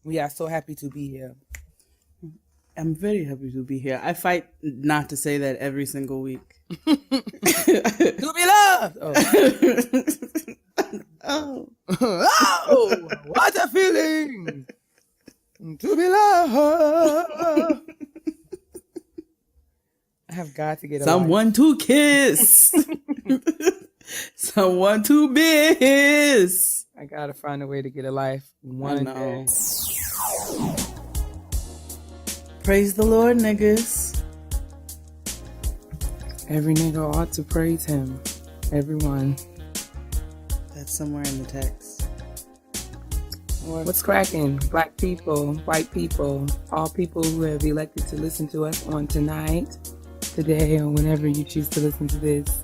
We are so happy to be here. I'm very happy to be here. I fight not to say that every single week. To be loved. Oh. Oh, what a feeling to be loved. I have got to get a Someone life. to kiss. Someone to miss. I gotta find a way to get a life one day. Praise the Lord, niggas. Every nigga ought to praise him. Everyone. That's somewhere in the text. What's cracking? Black people, white people, all people who have elected to listen to us on tonight, today, or whenever you choose to listen to this.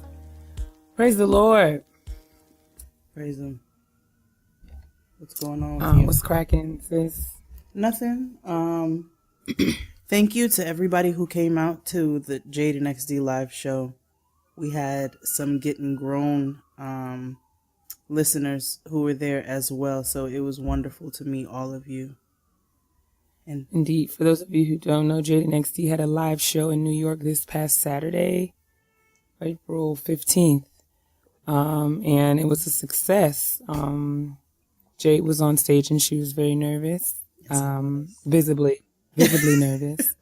Praise the Lord. Praise him. What's going on with you? What's cracking, sis? Nothing. Thank you to everybody who came out to the Jade and XD live show. We had some Gettin Grown listeners who were there as well, so it was wonderful to meet all of you. And indeed, for those of you who don't know, Jade and XD had a live show in New York this past Saturday, April 15th, and it was a success. Jade was on stage and she was very nervous, visibly nervous.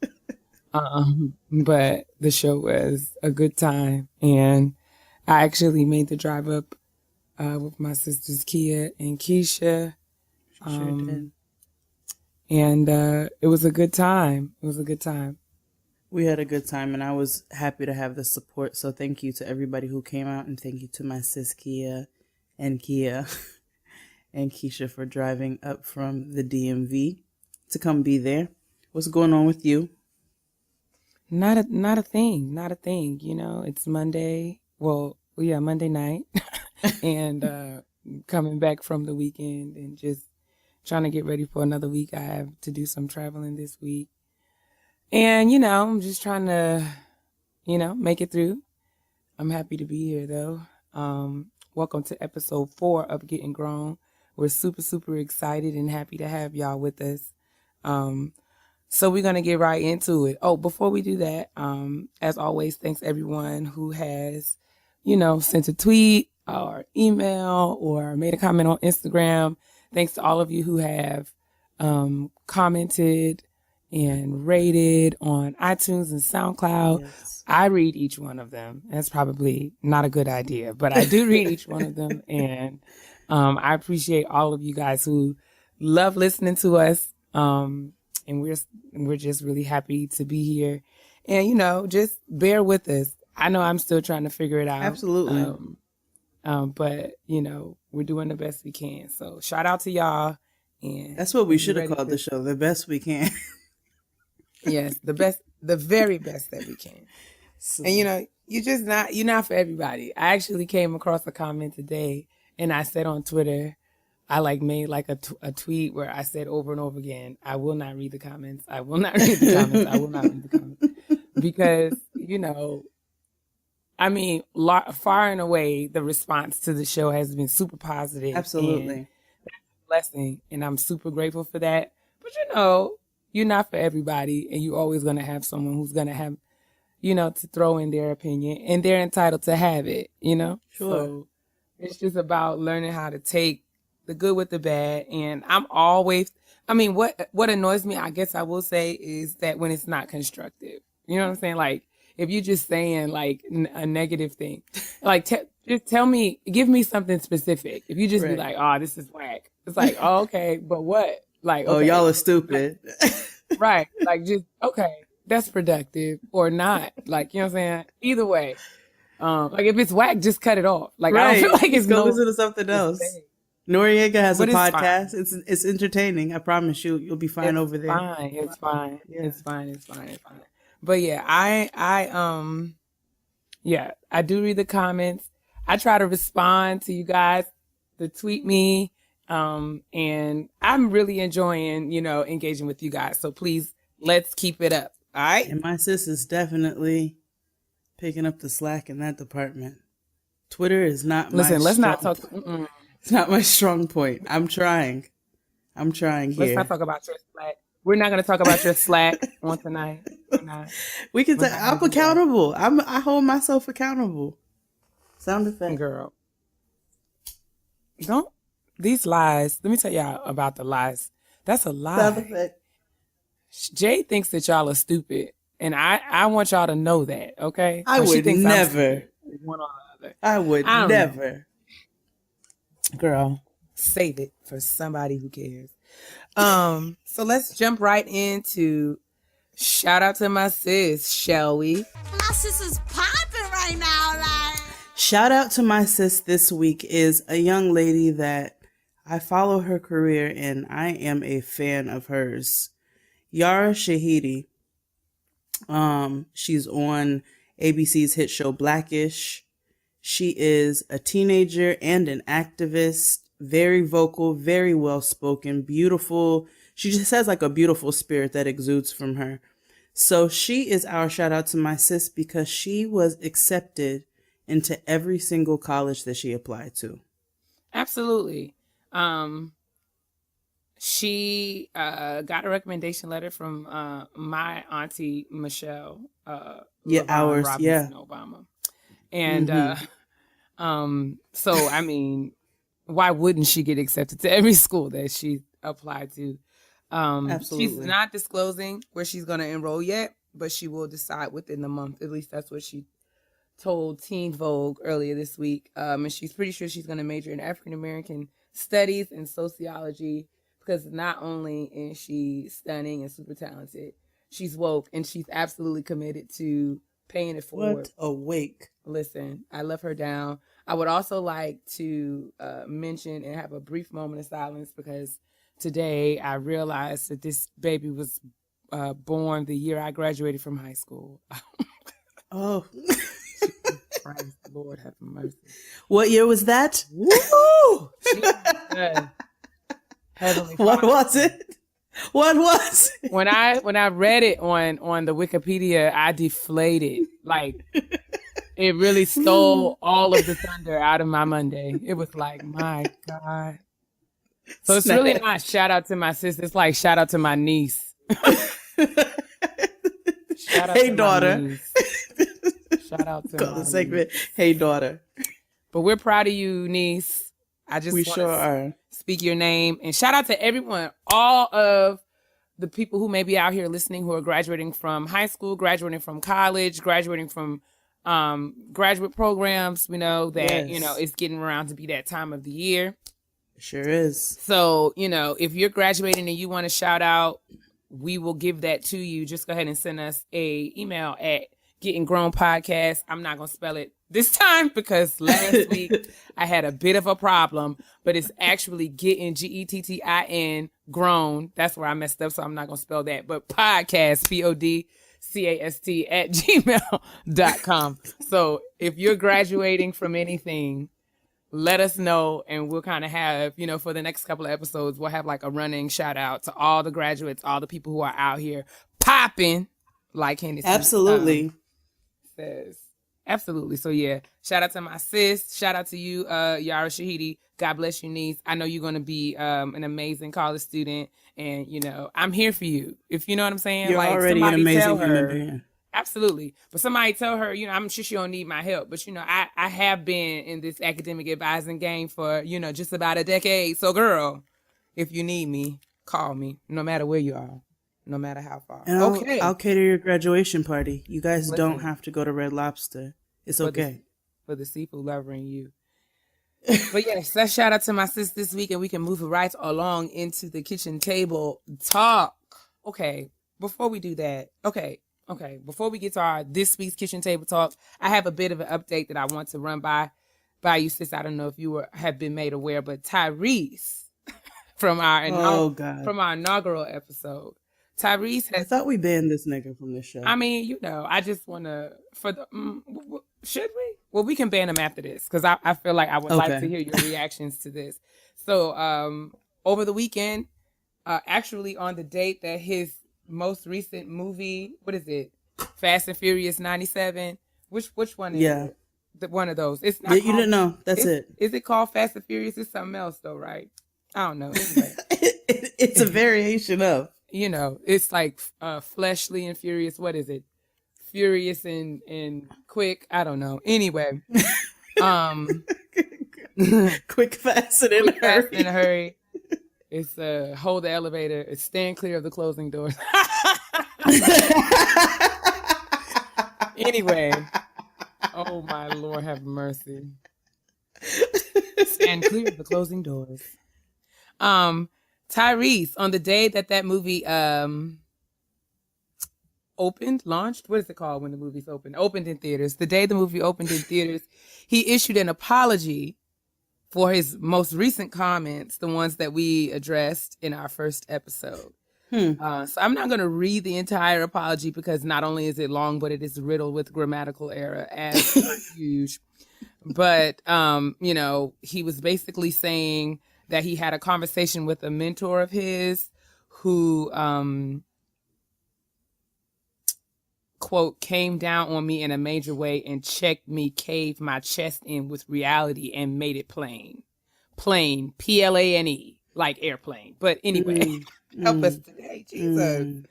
But the show was a good time, and I actually made the drive up with my sisters Keia and Keisha. Sure did. And it was a good time. It was a good time. We had a good time, and I was happy to have the support. So thank you to everybody who came out, and thank you to my sis Keia and Keisha for driving up from the DMV to come be there. What's going on with you? Not a thing. You know, it's Monday. Well, yeah, Monday night, and coming back from the weekend and just trying to get ready for another week. I have to do some traveling this week, and you know, I'm just trying to, make it through. I'm happy to be here though. Welcome to episode 4 of Getting Grown. We're super excited and happy to have y'all with us. So we're going to get right into it. Oh, before we do that, as always, thanks everyone who has, sent a tweet or email or made a comment on Instagram. Thanks to all of you who have commented and rated on iTunes and SoundCloud. Yes. I read each one of them. That's probably not a good idea, but I do read each one of them. And I appreciate all of you guys who love listening to us. And we're just really happy to be here. And, just bear with us. I know I'm still trying to figure it out. Absolutely. But, we're doing the best we can. So shout out to y'all. And that's what we should have called the show, The Best We Can. Yes, the very best that we can. So. And, you're not for everybody. I actually came across a comment today and I said on Twitter, I made a tweet where I said over and over again, I will not read the comments. I will not read the comments. I will not read the comments. Because, far and away, the response to the show has been super positive. Absolutely. That's a blessing. And I'm super grateful for that. But, you're not for everybody. And you're always going to have someone who's going to have, to throw in their opinion. And they're entitled to have it, Sure. So it's just about learning how to take the good with the bad. And I'm always, what annoys me, I guess I will say, is that when it's not constructive, you know what I'm saying? Like, if you're just saying a negative thing, just tell me, give me something specific. If you just be like, oh, this is whack. It's like, oh, okay, but what? Like, okay. Oh, y'all are stupid. Right. Just, okay, that's productive or not. You know what I'm saying? Either way. If it's whack, just cut it off. Right. I don't feel like it's go listen to something else. Noriega has a podcast. It's entertaining. I promise you, you'll be fine over there. It's fine. Yeah. It's fine. But yeah, I do read the comments. I try to respond to you guys to tweet me. And I'm really enjoying, engaging with you guys. So please, let's keep it up. All right. And my sis is definitely picking up the slack in that department. Twitter is not Listen, let's not talk. It's not my strong point. I'm trying. I'm trying Let's not here. talk about your slack. We're not going to talk about your slack on tonight. We're not. We can. We're not going I'm to do that, accountable. I hold myself accountable. Sound effect. girl. Don't these lies. Let me tell y'all about the lies. That's a Sound lie. effect. Jade thinks that y'all are stupid, and I want y'all to know that, okay? I Or she would thinks I'm never. stupid. One or the other. I would I don't know, never. girl. Save it for somebody who cares. So let's jump right into shout out to my sis, shall we? My sis is popping right now, like. Shout out to my sis this week is a young lady that I follow her career and I am a fan of hers. Yara Shahidi. She's on ABC's hit show Blackish. She is a teenager and an activist, very vocal, very well spoken, beautiful. She just has like a beautiful spirit that exudes from her. So she is our shout out to my sis because she was accepted into every single college that she applied to. Absolutely. She got a recommendation letter from my auntie Michelle LaVon Robinson Obama. And so I mean, why wouldn't she get accepted to every school that she applied to? Absolutely. She's not disclosing where she's going to enroll yet, but she will decide within the month. At least that's what she told Teen Vogue earlier this week. And she's pretty sure she's going to major in African American studies and sociology because not only is she stunning and super talented, she's woke and she's absolutely committed to paying it forward. What a wake. Listen, I love her down. I would also like to mention and have a brief moment of silence because today I realized that this baby was born the year I graduated from high school. Oh. Christ, Lord have mercy. What year was that? Woo! What was it? What was it? When I read it on the Wikipedia, I deflated. Like it really stole all of the thunder out of my Monday. It was like, my God. So it's really not shout out to my sister. It's like shout out to my niece. Shout out hey, to daughter. My niece. Shout out to Call my the segment. niece. Hey, daughter. But we're proud of you, niece. I just want to speak your name and shout out to everyone, all of the people who may be out here listening who are graduating from high school, graduating from college, graduating from graduate programs. We know that, it's getting around to be that time of the year. It sure is. So, if you're graduating and you want to shout out, we will give that to you. Just go ahead and send us a email at Getting Grown Podcast. I'm not going to spell it this time because last week I had a bit of a problem, but it's actually Gettin, Gettin, grown. That's where I messed up, so I'm not going to spell that. But podcast, podcast at gmail.com. So if you're graduating from anything, let us know and we'll kind of have, for the next couple of episodes, we'll have like a running shout out to all the graduates, all the people who are out here popping like Hennessy. Absolutely. Says. Absolutely. So yeah, shout out to my sis. Shout out to you, Yara Shahidi. God bless you, niece. I know you're going to be an amazing college student and, I'm here for you. If you know what I'm saying? You're like already an amazing human being. Absolutely. But somebody tell her, I'm sure she don't need my help. But, I have been in this academic advising game for, just about a decade. So, girl, if you need me, call me, no matter where you are, no matter how far. And I'll cater your graduation party. You guys don't have to go to Red Lobster. It's okay. For the seafood lover in you. But yes, let's shout out to my sis this week and we can move right along into the kitchen table talk. Okay, before we do that, before we get to our this week's kitchen table talk, I have a bit of an update that I want to run by you, sis. I don't know if you have been made aware, but Tyrese from our inaugural episode, Tyrese has. I thought we banned this nigga from the show. I mean, I just want to should we? Well, we can ban him after this because I feel like I would like to hear your reactions to this. So over the weekend, actually on the date that his most recent movie, what is it? Fast and Furious 97. Which one is it? One of those. It's not. You didn't know. That's it. Is it called Fast and Furious? It's something else though, right? I don't know. Anyway. It's a variation of. You know, it's like fleshly and furious. What is it? Furious and quick. I don't know. Anyway, um, Quick, fast, and in a quick, fast, in a hurry. hurry. It's hold the elevator. It's stand clear of the closing doors. Anyway, oh my Lord, have mercy. Stand clear of the closing doors. Tyrese, on the day that movie launched, what is it called when the movie's opened in theaters, the day the movie opened in theaters, he issued an apology for his most recent comments, the ones that we addressed in our first episode. So I'm not going to read the entire apology because not only is it long, but it is riddled with grammatical error as per usual. But, you know, he was basically saying that he had a conversation with a mentor of his who, quote, came down on me in a major way and checked me, caved my chest in with reality and made it plain. Plain, Plane, like airplane. But anyway, help us today, Jesus.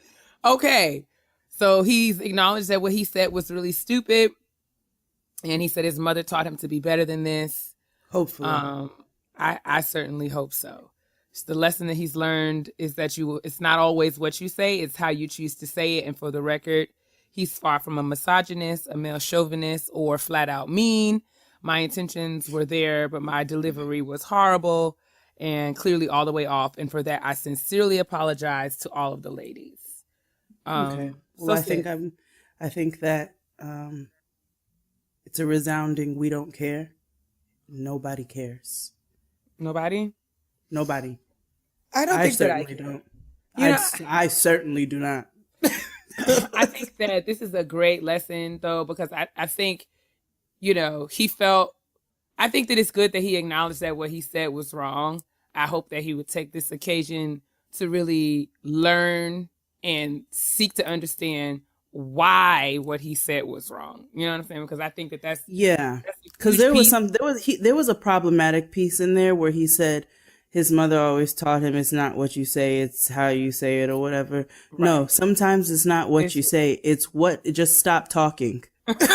Okay, so he's acknowledged that what he said was really stupid. And he said his mother taught him to be better than this. Hopefully. I certainly hope so. The lesson that he's learned is that it's not always what you say, it's how you choose to say it. And for the record, he's far from a misogynist, a male chauvinist, or flat out mean. My intentions were there, but my delivery was horrible and clearly all the way off. And for that, I sincerely apologize to all of the ladies. Okay. Well, I think that it's a resounding we don't care. Nobody cares. Nobody? Nobody. I don't think that I don't. You know, I certainly do not. I think that this is a great lesson, though, because I think, you know, I think that it's good that he acknowledged that what he said was wrong. I hope that he would take this occasion to really learn and seek to understand why what he said was wrong. You know what I'm saying? Because I think that's because there was a problematic piece in there where he said his mother always taught him it's not what you say, it's how you say it or whatever. Right. No, sometimes it's not what you say, it's just stop talking.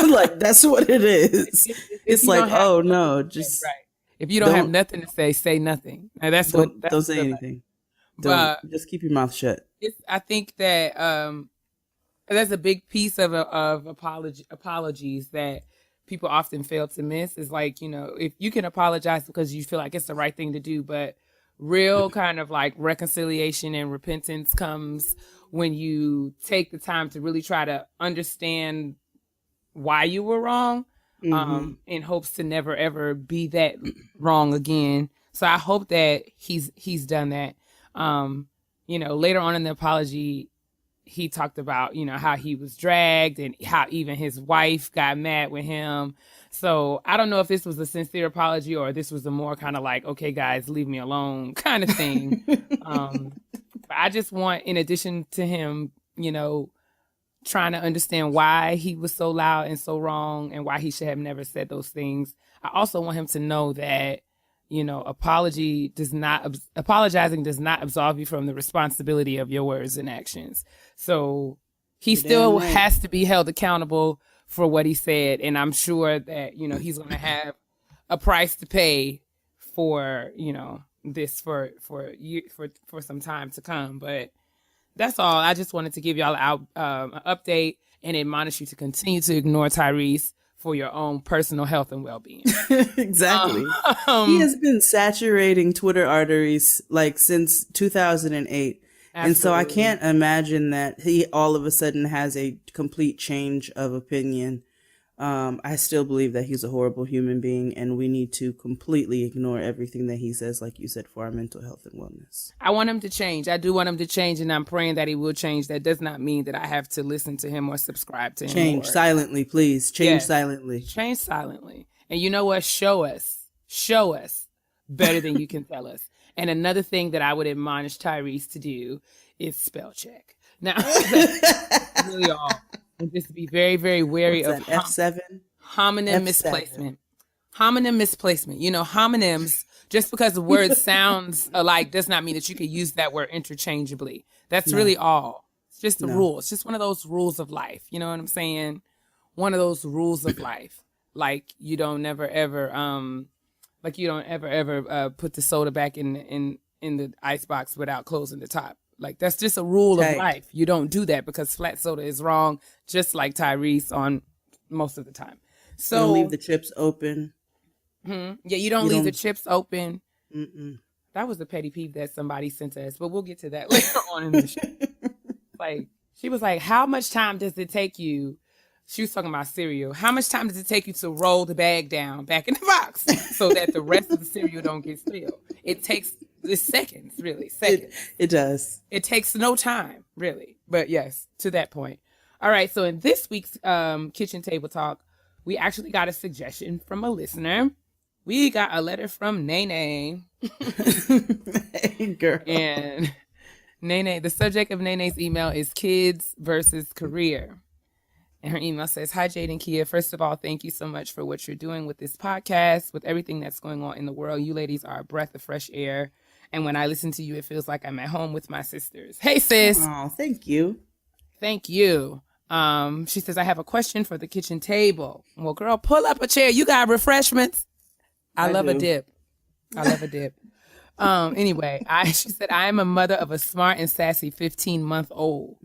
Like that's what it is. It's like, oh no, just right. If you don't have nothing to say nothing. Now that's don't say anything. Just keep your mouth shut. I think that that's a big piece of apologies that people often fail to miss. Is like, you know, if you can apologize because you feel like it's the right thing to do, but real kind of like reconciliation and repentance comes when you take the time to really try to understand why you were wrong, in hopes to never ever be that wrong again. So I hope that he's done that. You know, later on in the apology, he talked about, you know, how he was dragged and how even his wife got mad with him. So I don't know if this was a sincere apology or this was a more kind of like, okay, guys, leave me alone kind of thing. But I just want, in addition to him, you know, trying to understand why he was so loud and so wrong and why he should have never said those things, I also want him to know that, you know, apologizing does not absolve you from the responsibility of your words and actions. So he still has to be held accountable for what he said. And I'm sure that, you know, he's going to have a price to pay for, you know, this for some time to come. But that's all. I just wanted to give y'all an update and admonish you to continue to ignore Tyrese for your own personal health and well-being. Exactly. He has been saturating Twitter arteries like since 2008. Absolutely. And so I can't imagine that he all of a sudden has a complete change of opinion. I still believe that he's a horrible human being and we need to completely ignore everything that he says, like you said, for our mental health and wellness. I want him to change. I do want him to change, and I'm praying that he will change. That does not mean that I have to listen to him or subscribe to him. Change silently, please. Change silently. Change silently. And you know what? Show us better than you can tell us. And another thing that I would admonish Tyrese to do is spell check. Now, really all. And just be very, very wary of F7 homonym misplacement. Homonym misplacement. You know, homonyms Just because the word sounds alike does not mean that you can use that word interchangeably. That's really all. It's just a rule. It's just one of those rules of life. You know what I'm saying? One of those rules of life. Like you don't ever put the soda back in the icebox without closing the top. Like that's just a rule of life. You don't do that because flat soda is wrong, just like Tyrese on most of the time. So you don't leave the chips open. Yeah, you don't leave the chips open. That was the petty peeve that somebody sent us, but we'll get to that later on in the show. Like she was like, "How much time does it take you?" She was talking about cereal. How much time does it take you to roll the bag down back in the box so that the rest of the cereal don't get spilled? It takes seconds, really, seconds. It does. It takes no time, really. But yes, to that point. All right, so in this week's Kitchen Table Talk, we actually got a suggestion from a listener. We got a letter from Nene. Hey, girl. And Nene, the subject of Nene's email is kids versus career. And her email says, "Hi, Jade and Keia. First of all, thank you so much for what you're doing with this podcast, with everything that's going on in the world. You ladies are a breath of fresh air. And when I listen to you, it feels like I'm at home with my sisters." Hey, sis. Oh, thank you. Thank you. She says, "I have a question for the kitchen table." Well, girl, pull up a chair. You got refreshments. I love a dip. Anyway, she said, "I am a mother of a smart and sassy 15-month-old.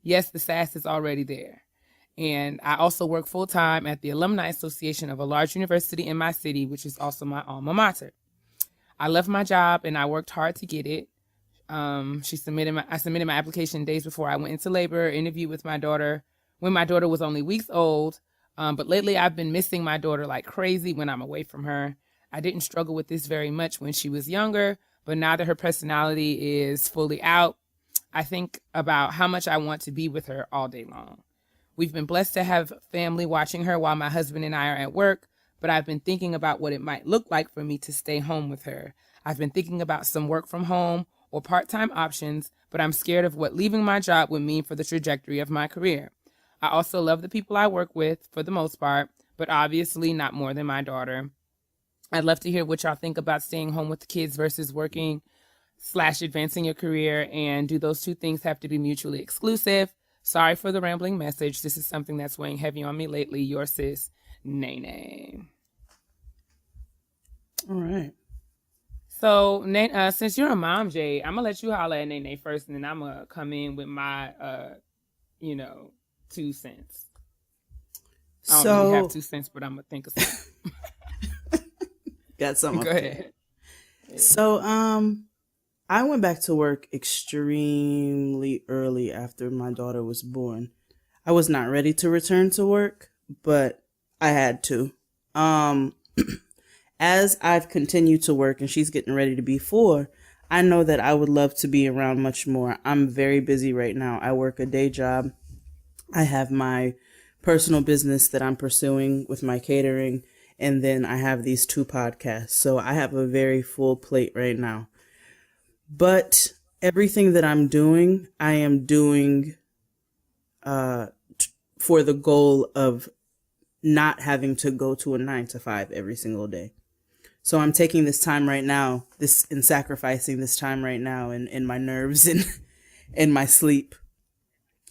Yes, the sass is already there. And I also work full-time at the Alumni Association of a large university in my city, which is also my alma mater. I love my job and I worked hard to get it. I submitted my application days before I went into labor, interviewed with my daughter when my daughter was only weeks old. But lately I've been missing my daughter like crazy when I'm away from her. I didn't struggle with this very much when she was younger, but now that her personality is fully out, I think about how much I want to be with her all day long. We've been blessed to have family watching her while my husband and I are at work, but I've been thinking about what it might look like for me to stay home with her. I've been thinking about some work from home or part-time options, but I'm scared of what leaving my job would mean for the trajectory of my career. I also love the people I work with for the most part, but obviously not more than my daughter. I'd love to hear what y'all think about staying home with the kids versus working/advancing your career, and do those two things have to be mutually exclusive? Sorry for the rambling message. This is something that's weighing heavy on me lately. Your sis, Nene. All right. So, since you're a mom, Jay, I'm going to let you holler at Nene first, and then I'm going to come in with my, 2 cents. I don't really have 2 cents, but I'm going to think of something. Got something. Go ahead. So, I went back to work extremely early after my daughter was born. I was not ready to return to work, but I had to. As I've continued to work and she's getting ready to be 4, I know that I would love to be around much more. I'm very busy right now. I work a day job. I have my personal business that I'm pursuing with my catering, and then I have these 2 podcasts. So I have a very full plate right now. But everything that I'm doing, I am doing for the goal of not having to go to a 9-to-5 every single day. So I'm taking this time right now, and sacrificing this time right now in my nerves and my sleep,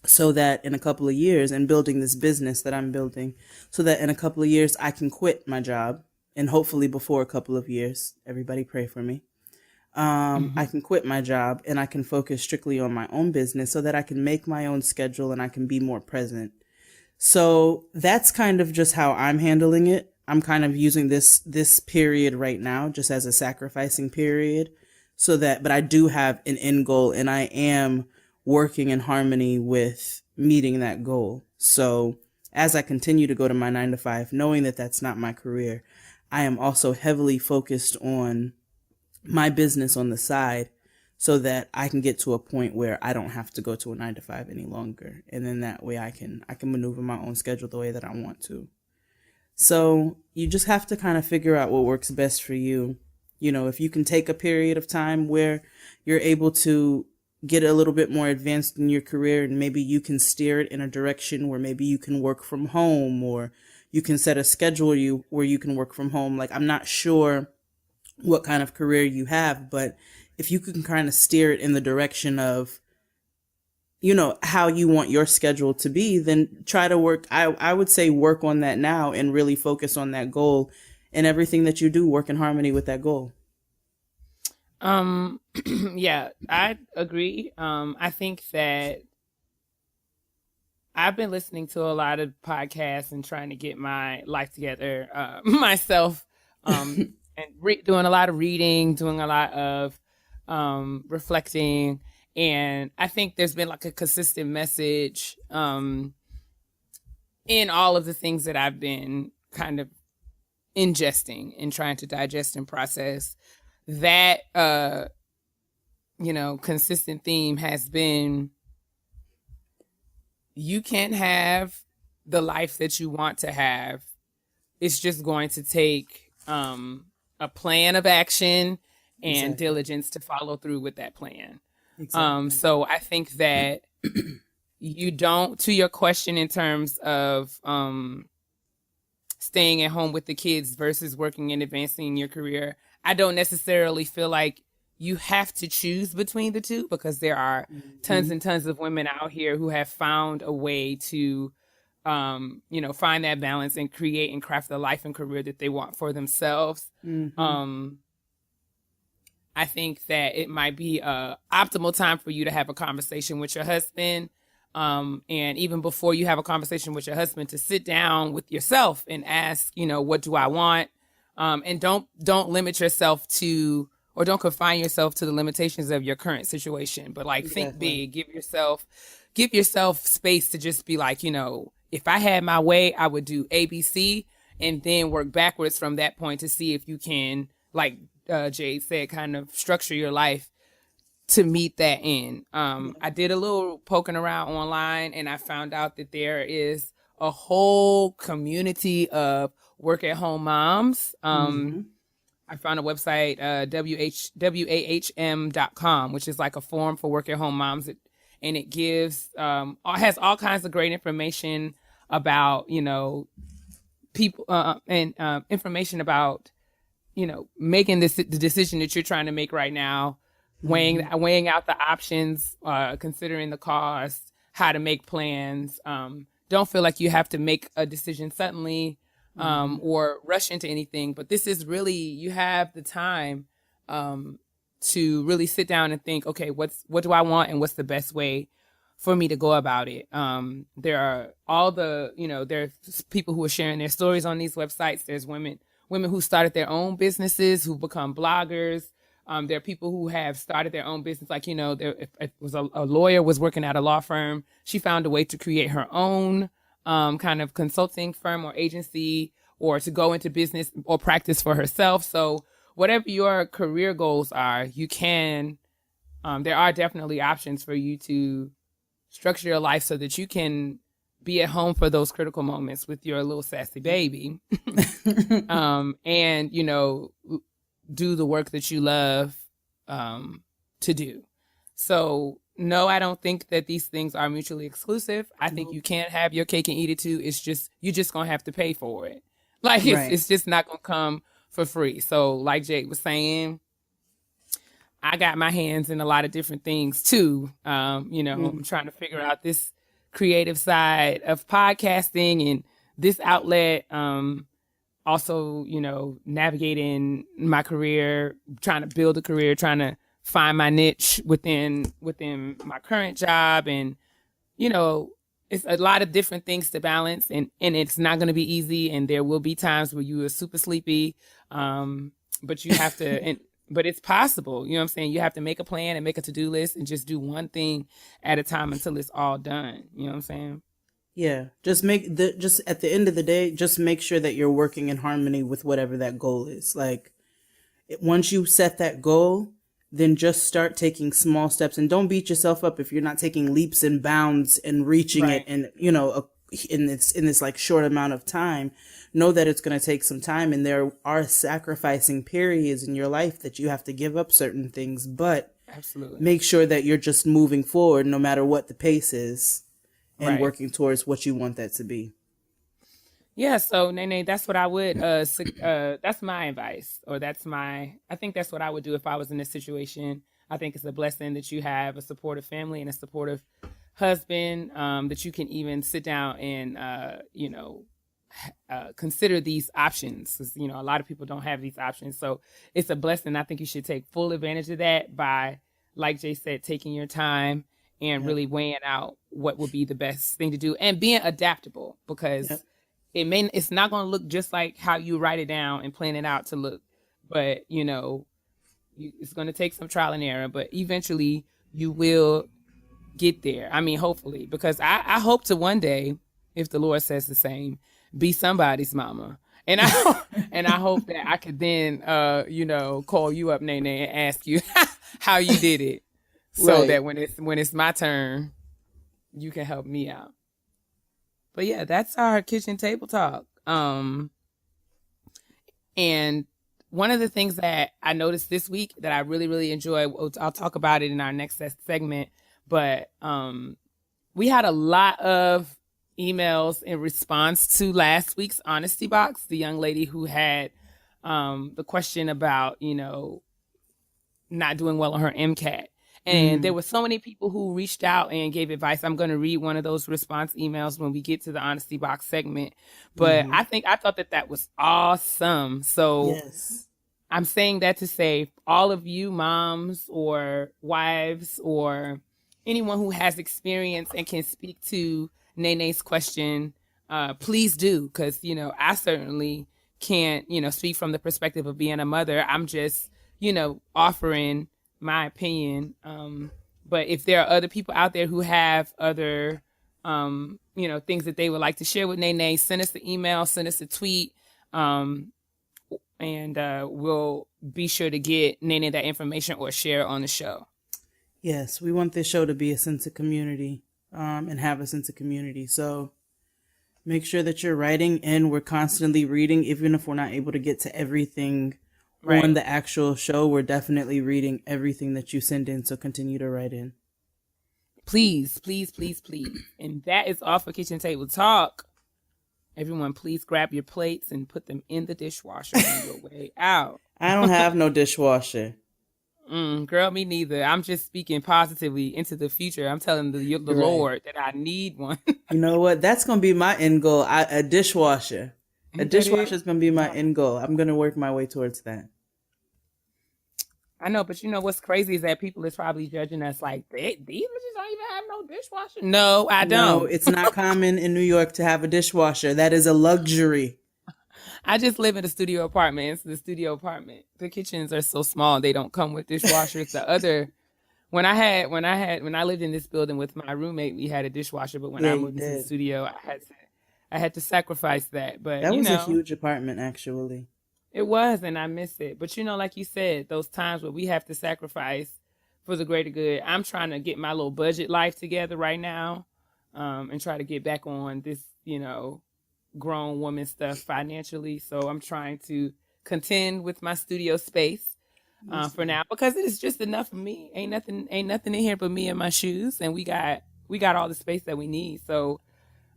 so that in a couple of years, and building this business that I'm building, so that in a couple of years I can quit my job, and hopefully before a couple of years, everybody pray for me. I can quit my job and I can focus strictly on my own business so that I can make my own schedule and I can be more present. So that's kind of just how I'm handling it. I'm kind of using this period right now just as a sacrificing period, but I do have an end goal and I am working in harmony with meeting that goal. So as I continue to go to my 9-to-5, knowing that that's not my career, I am also heavily focused on my business on the side so that I can get to a point where I don't have to go to a 9-to-5 any longer. And then that way I can maneuver my own schedule the way that I want to. So you just have to kind of figure out what works best for you. You know, if you can take a period of time where you're able to get a little bit more advanced in your career, and maybe you can steer it in a direction where maybe you can work from home, or you can set a schedule where you can work from home. Like, I'm not sure what kind of career you have. But if you can kind of steer it in the direction of, how you want your schedule to be, then try to work. I would say work on that now and really focus on that goal, and everything that you do work in harmony with that goal. Yeah, I agree. I think that I've been listening to a lot of podcasts and trying to get my life together myself, and doing a lot of reading, doing a lot of reflecting. And I think there's been like a consistent message in all of the things that I've been kind of ingesting and trying to digest and process. That, consistent theme has been, you can't have the life that you want to have. It's just going to take a plan of action and Exactly. diligence to follow through with that plan. Exactly. So I think that you don't, to your question in terms of staying at home with the kids versus working and advancing your career, I don't necessarily feel like you have to choose between the two, because there are tons and tons of women out here who have found a way to, find that balance and create and craft the life and career that they want for themselves. I think that it might be a optimal time for you to have a conversation with your husband. And even before you have a conversation with your husband, to sit down with yourself and ask, what do I want? And don't limit yourself to, or don't confine yourself to the limitations of your current situation, but like think big, give yourself space to just be like, if I had my way, I would do ABC, and then work backwards from that point to see if you can, like Jade said, kind of structure your life to meet that end. I did a little poking around online, and I found out that there is a whole community of work at home moms. I found a website, wahm.com, which is like a forum for work at home moms. And it gives, has all kinds of great information about, people, and information about, making the decision that you're trying to make right now, weighing out the options, considering the cost, how to make plans. Don't feel like you have to make a decision suddenly, or rush into anything. But this is really, you have the time to really sit down and think, okay, what do I want, and what's the best way for me to go about it? There are there's people who are sharing their stories on these websites. There's women who started their own businesses, who become bloggers. There are people who have started their own business. Like, if it was a lawyer was working at a law firm, she found a way to create her own kind of consulting firm or agency, or to go into business or practice for herself. So whatever your career goals are, you can, there are definitely options for you to structure your life so that you can be at home for those critical moments with your little sassy baby. And, do the work that you love to do. So no, I don't think that these things are mutually exclusive. I think you can't have your cake and eat it too. It's just, you're just going to have to pay for it. Like it's just not going to come for free. So like Jake was saying, I got my hands in a lot of different things too. I'm trying to figure out this creative side of podcasting and this outlet. Also, navigating my career, trying to build a career, trying to find my niche within my current job. And, it's a lot of different things to balance, and it's not going to be easy. And there will be times where you are super sleepy. But you have to, but it's possible. You know what I'm saying? You have to make a plan and make a to-do list and just do one thing at a time until it's all done. You know what I'm saying? Yeah, just at the end of the day, just make sure that you're working in harmony with whatever that goal is. Like, once you set that goal, then just start taking small steps, and don't beat yourself up if you're not taking leaps and bounds and reaching it, and in this like short amount of time. Know that it's going to take some time, and there are sacrificing periods in your life that you have to give up certain things, but absolutely make sure that you're just moving forward no matter what the pace is, and working towards what you want that to be. Yeah, so Nene, that's what I would that's my advice, or I think that's what I would do if I was in this situation. I think it's a blessing that you have a supportive family and a supportive husband, that you can even sit down and consider these options. 'Cause, a lot of people don't have these options, so it's a blessing. I think you should take full advantage of that by, like Jay said, taking your time and Yep. really weighing out what would be the best thing to do and being adaptable, because Yep. it's not going to look just like how you write it down and plan it out to look, but it's going to take some trial and error, but eventually you will get there. I mean, hopefully, because I hope to one day, if the Lord says the same, be somebody's mama. And I hope that I could then, call you up, Nene, and ask you how you did it, so Right. that when it's my turn, you can help me out. But yeah, that's our kitchen table talk. And one of the things that I noticed this week that I really, really enjoy, I'll talk about it in our next segment, but we had a lot of emails in response to last week's Honesty Box, the young lady who had the question about, not doing well on her MCAT. And there were so many people who reached out and gave advice. I'm going to read one of those response emails when we get to the Honesty Box segment. But I thought that was awesome. So Yes. I'm saying that to say, all of you moms or wives or anyone who has experience and can speak to Nene's question, please do. Because, I certainly can't, speak from the perspective of being a mother. I'm just, offering my opinion. But if there are other people out there who have other, things that they would like to share with Nene, send us an email, send us a tweet, and we'll be sure to get Nene that information or share on the show. Yes, we want this show to be a sense of community, and have a sense of community. So make sure that you're writing, and we're constantly reading, even if we're not able to get to everything on the actual show. We're definitely reading everything that you send in, so continue to write in. Please, please, please, please. And that is all for Kitchen Table Talk. Everyone, please grab your plates and put them in the dishwasher on your way out. I don't have no dishwasher. Girl, me neither. I'm just speaking positively into the future. I'm telling the Lord that I need one. You know what? That's going to be my end goal. A dishwasher. A dishwasher is going to be my end goal. I'm going to work my way towards that. I know, but what's crazy is that people is probably judging us like, these bitches don't even have no dishwasher. No, I don't. No, it's not common in New York to have a dishwasher. That is a luxury. I just live in a studio apartment. It's the studio apartment. The kitchens are so small, they don't come with dishwashers. When I lived in this building with my roommate, we had a dishwasher, but when I moved into the studio, I had to sacrifice that. But that was a huge apartment, actually. It was, and I miss it. But like you said, those times where we have to sacrifice for the greater good. I'm trying to get my little budget life together right now, and try to get back on this, grown woman stuff financially. So I'm trying to contend with my studio space for now, because it is just enough for me. Ain't nothing in here but me and my shoes, and we got all the space that we need. So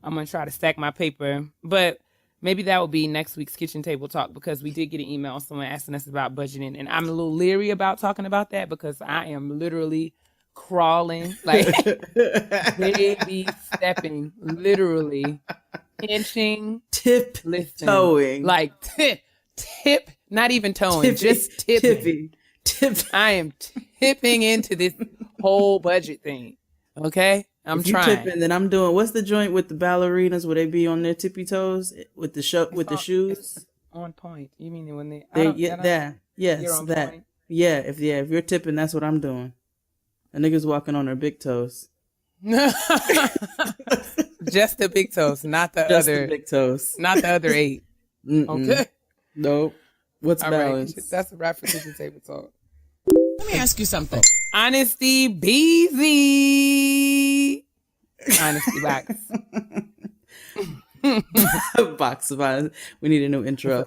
I'm gonna try to stack my paper, but maybe that will be next week's Kitchen Table Talk, because we did get an email, someone asking us about budgeting, and I'm a little leery about talking about that because I am literally crawling, like baby stepping, literally inching, towing, like tip, not even towing, just tipping. I am tipping into this whole budget thing. Okay, I'm trying. Tipping, then I'm doing. What's the joint with the ballerinas where they be on their tippy toes with the shoes? On point. You mean when they? That. Yeah, if you're tipping, that's what I'm doing. A nigga's walking on their big toes. Just the big toes, not the Just other the big toes, not the other 8. Okay. Nope. What's all balance? Right. That's a wrap for Kitchen Table Talk. Let me ask you something. Honesty Beezy. Honesty Box. Box of honesty. We need a new intro.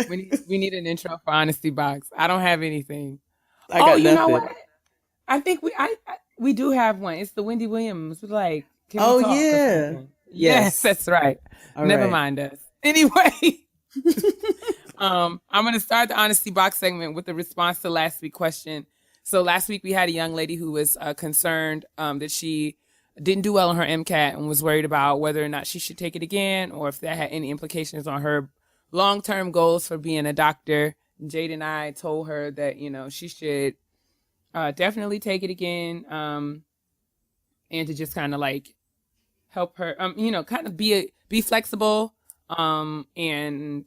we need an intro for Honesty Box. I don't have anything. I got you nothing. know what? I think we do have one. It's the Wendy Williams. Like, can we talk yeah. Yes, that's right. All Never right. mind us. Anyway, I'm going to start the honesty box segment with the response to last week's question. So last week we had a young lady who was concerned that she didn't do well on her MCAT and was worried about whether or not she should take it again or if that had any implications on her long-term goals for being a doctor. Jade and I told her that, she should definitely take it again and to just kind of like help her, kind of be flexible and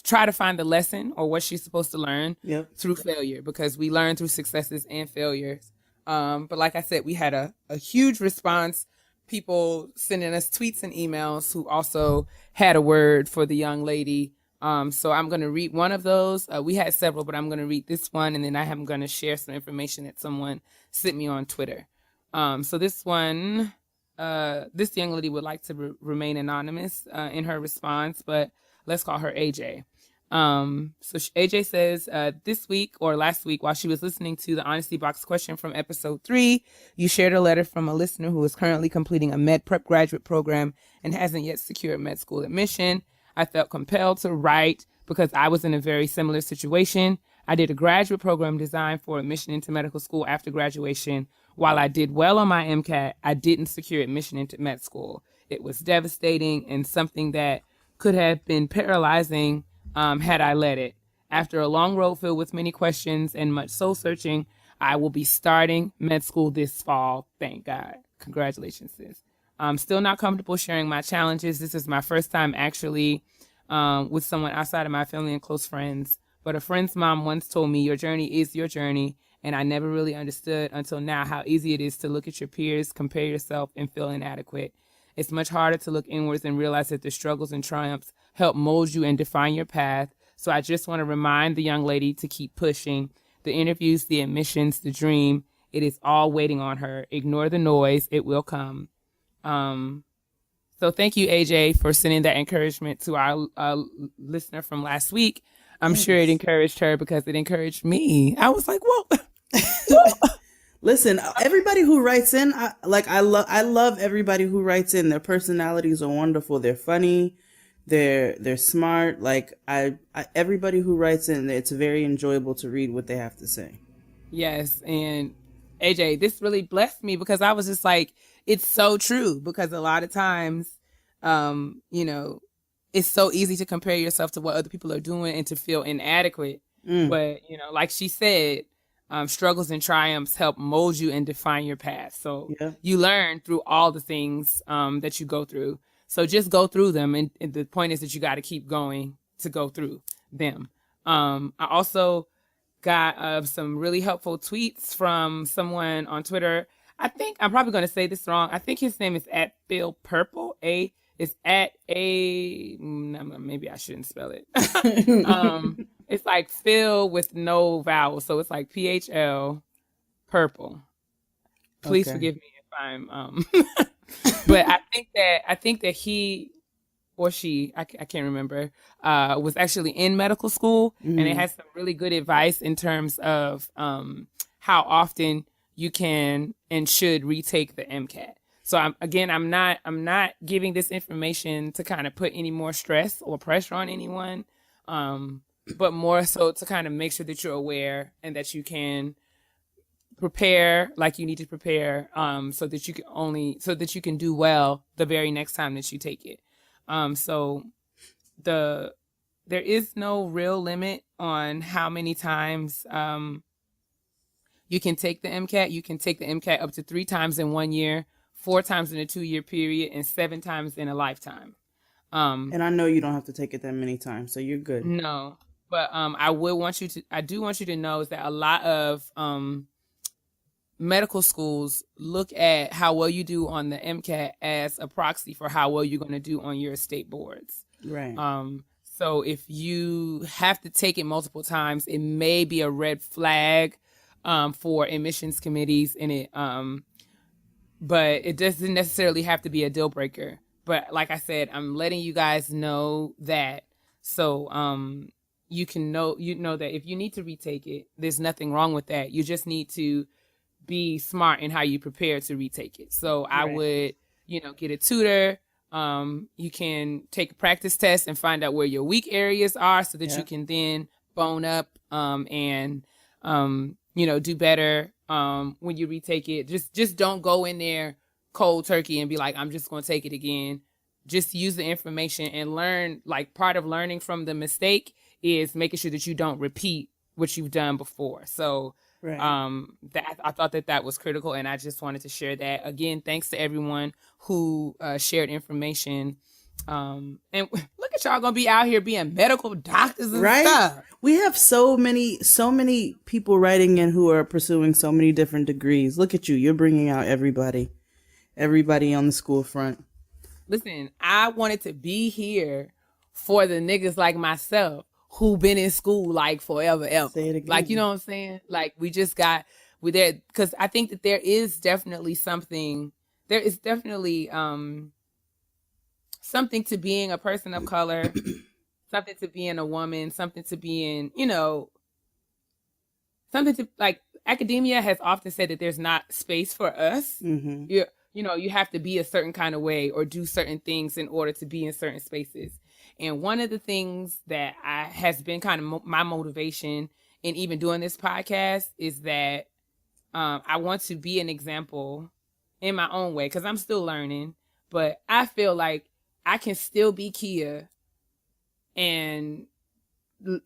try to find the lesson or what she's supposed to learn through failure, because we learn through successes and failures. But like I said, we had a huge response, people sending us tweets and emails who also had a word for the young lady. So I'm going to read one of those. We had several, but I'm going to read this one, and then I am going to share some information that someone sent me on Twitter. So this one, this young lady would like to remain anonymous in her response, but let's call her AJ. So AJ says, this week or last week, while she was listening to the Honesty Box question from episode 3, you shared a letter from a listener who is currently completing a med prep graduate program and hasn't yet secured med school admission. I felt compelled to write because I was in a very similar situation. I did a graduate program designed for admission into medical school after graduation. While I did well on my MCAT, I didn't secure admission into med school. It was devastating and something that could have been paralyzing had I let it. After a long road filled with many questions and much soul searching, I will be starting med school this fall. Thank God. Congratulations, sis. I'm still not comfortable sharing my challenges. This is my first time actually with someone outside of my family and close friends. But a friend's mom once told me, your journey is your journey. And I never really understood until now how easy it is to look at your peers, compare yourself, and feel inadequate. It's much harder to look inwards and realize that the struggles and triumphs help mold you and define your path. So I just want to remind the young lady to keep pushing. The interviews, the admissions, the dream, it is all waiting on her. Ignore the noise. It will come. So thank you, AJ, for sending that encouragement to our listener from last week. I'm sure it encouraged her because it encouraged me. I was like, whoa. Listen, everybody who writes in, I love everybody who writes in. Their personalities are wonderful. They're funny. They're smart. Everybody who writes in, it's very enjoyable to read what they have to say. Yes. And AJ, this really blessed me because I was just like, it's so true, because a lot of times, it's so easy to compare yourself to what other people are doing and to feel inadequate. But, like she said, struggles and triumphs help mold you and define your path. So you learn through all the things that you go through. So just go through them. And the point is that you got to keep going to go through them. I also got some really helpful tweets from someone on Twitter. I think I'm probably going to say this wrong. I think his name is @PhilPurple. Maybe I shouldn't spell it. It's like Phil with no vowel. So it's like PHL purple. Please forgive me if I'm, but I think that he or she, I can't remember, was actually in medical school, and it has some really good advice in terms of how often you can and should retake the MCAT. So I'm not giving this information to kind of put any more stress or pressure on anyone, but more so to kind of make sure that you're aware and that you can prepare like you need to prepare, so that you can do well the very next time that you take it. So there is no real limit on how many times you can take the MCAT. You can take the MCAT up to 3 times in 1 year, 4 times in a 2-year period, and 7 times in a lifetime. And I know you don't have to take it that many times, so you're good. No, but I do want you to know is that a lot of medical schools look at how well you do on the MCAT as a proxy for how well you're going to do on your state boards. Right. So if you have to take it multiple times, it may be a red flag for admissions committees, and but it doesn't necessarily have to be a deal breaker. But like I said, I'm letting you guys know that, so you know that if you need to retake it, there's nothing wrong with that. You just need to be smart in how you prepare to retake it. So I would, get a tutor, You can take a practice test and find out where your weak areas are so that you can then bone up and do better when you retake it. Just don't go in there cold turkey and be like, I'm just going to take it again. Just use the information and learn. Like, part of learning from the mistake is making sure that you don't repeat what you've done before. So that I thought that was critical, and I just wanted to share that. Again, thanks to everyone who shared information. And look at y'all gonna be out here being medical doctors and stuff. We have so many people writing in who are pursuing so many different degrees. Look at you. You're bringing out everybody on the school front. Listen, I wanted to be here for the niggas like myself who been in school like forever ever. Say it again. Like, you know what I'm saying? Like, we there, because I think that there is definitely something something to being a person of color, something to being a woman, something to being, something to, like, academia has often said that there's not space for us. Mm-hmm. You have to be a certain kind of way or do certain things in order to be in certain spaces. And one of the things that has been kind of my motivation in even doing this podcast is that I want to be an example in my own way, because I'm still learning, but I feel like I can still be Keia and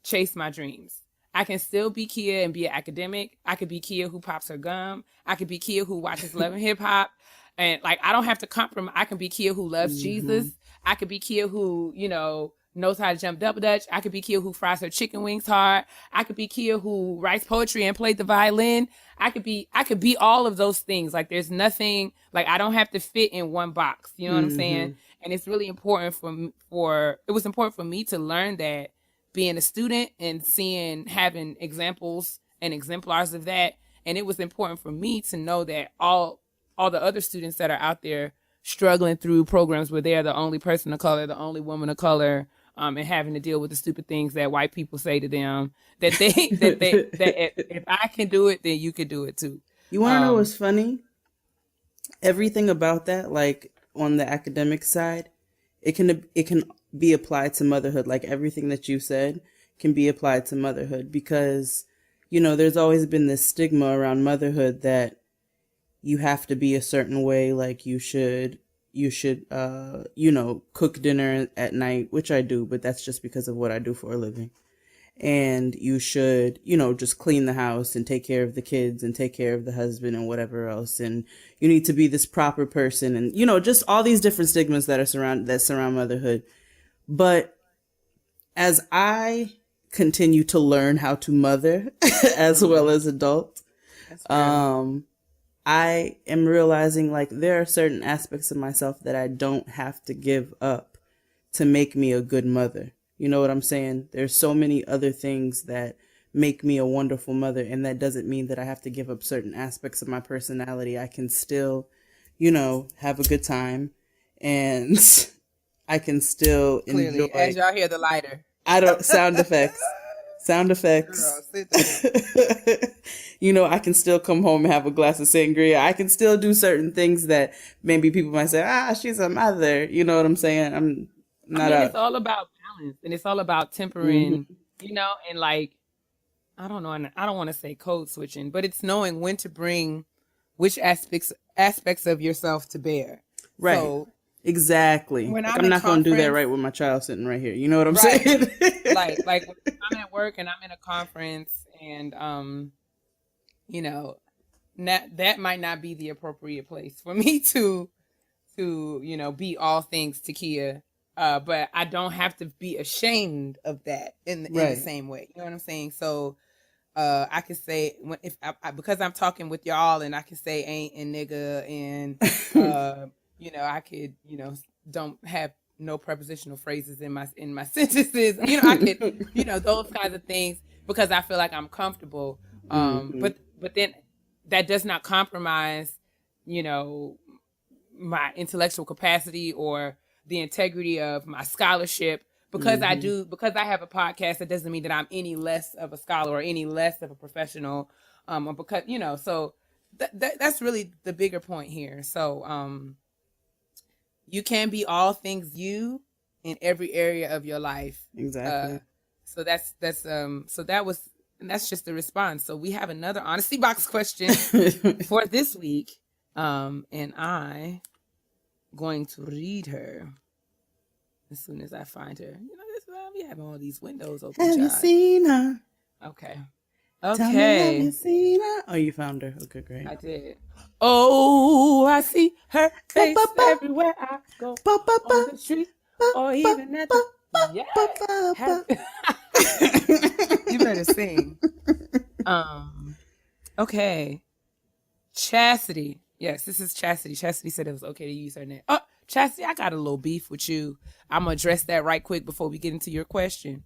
chase my dreams. I can still be Keia and be an academic. I could be Keia who pops her gum. I could be Keia who watches Love and Hip Hop. And, like, I don't have to compromise. I can be Keia who loves Jesus. I could be Keia who, knows how to jump double dutch. I could be Keia who fries her chicken wings hard. I could be Keia who writes poetry and plays the violin. I could be all of those things. Like, there's nothing, like, I don't have to fit in one box. You know what I'm saying? And it's really important it was important for me to learn that being a student and having examples and exemplars of that. And it was important for me to know that all the other students that are out there struggling through programs where they're the only person of color, the only woman of color, and having to deal with the stupid things that white people say to them, that if I can do it, then you can do it too. You want to know what's funny? Everything about that, like, on the academic side, it can be applied to motherhood. Like, everything that you said can be applied to motherhood, because, there's always been this stigma around motherhood that you have to be a certain way. Like, you should cook dinner at night, which I do, but that's just because of what I do for a living. And you should, just clean the house and take care of the kids and take care of the husband and whatever else. And you need to be this proper person, and, just all these different stigmas that surround motherhood. But as I continue to learn how to mother as well as adult, I am realizing, like, there are certain aspects of myself that I don't have to give up to make me a good mother. You know what I'm saying? There's so many other things that make me a wonderful mother, and that doesn't mean that I have to give up certain aspects of my personality. I can still, have a good time, and I can still Clearly, enjoy. as y'all hear the lighter. Sound effects. Girl, sit there. I can still come home and have a glass of sangria. I can still do certain things that maybe people might say, she's a mother. You know what I'm saying? It's all about balance, and it's all about tempering, and, like, I don't know, and I don't want to say code switching, but it's knowing when to bring which aspects of yourself to bear. Right. So, exactly. Like, I'm not going to do that right with my child sitting right here. You know what I'm saying? like when I'm at work and I'm in a conference, and that might not be the appropriate place for me to be all things to Keia. But I don't have to be ashamed of that in the same way. You know what I'm saying? So I can say, because I'm talking with y'all, and I can say ain't and nigga, and I could don't have no prepositional phrases in my sentences. I could those kinds of things, because I feel like I'm comfortable. But then that does not compromise my intellectual capacity or the integrity of my scholarship. Because because I have a podcast, that doesn't mean that I'm any less of a scholar or any less of a professional. Or because, so that's really the bigger point here. So, you can be all things you in every area of your life. Exactly. So that's just the response. So we have another honesty box question for this week. And I going to read her as soon as I find her. You know, this we have all these windows open. Have you seen her? Okay. Tell me, have you seen her? Oh, you found her. Okay, great. I did. Oh, I see her face everywhere I go, on the street or even at the You better sing. Okay. Chastity. Yes, this is Chastity. Chastity said it was okay to use her name. Oh, Chastity, I got a little beef with you. I'm going to address that right quick before we get into your question.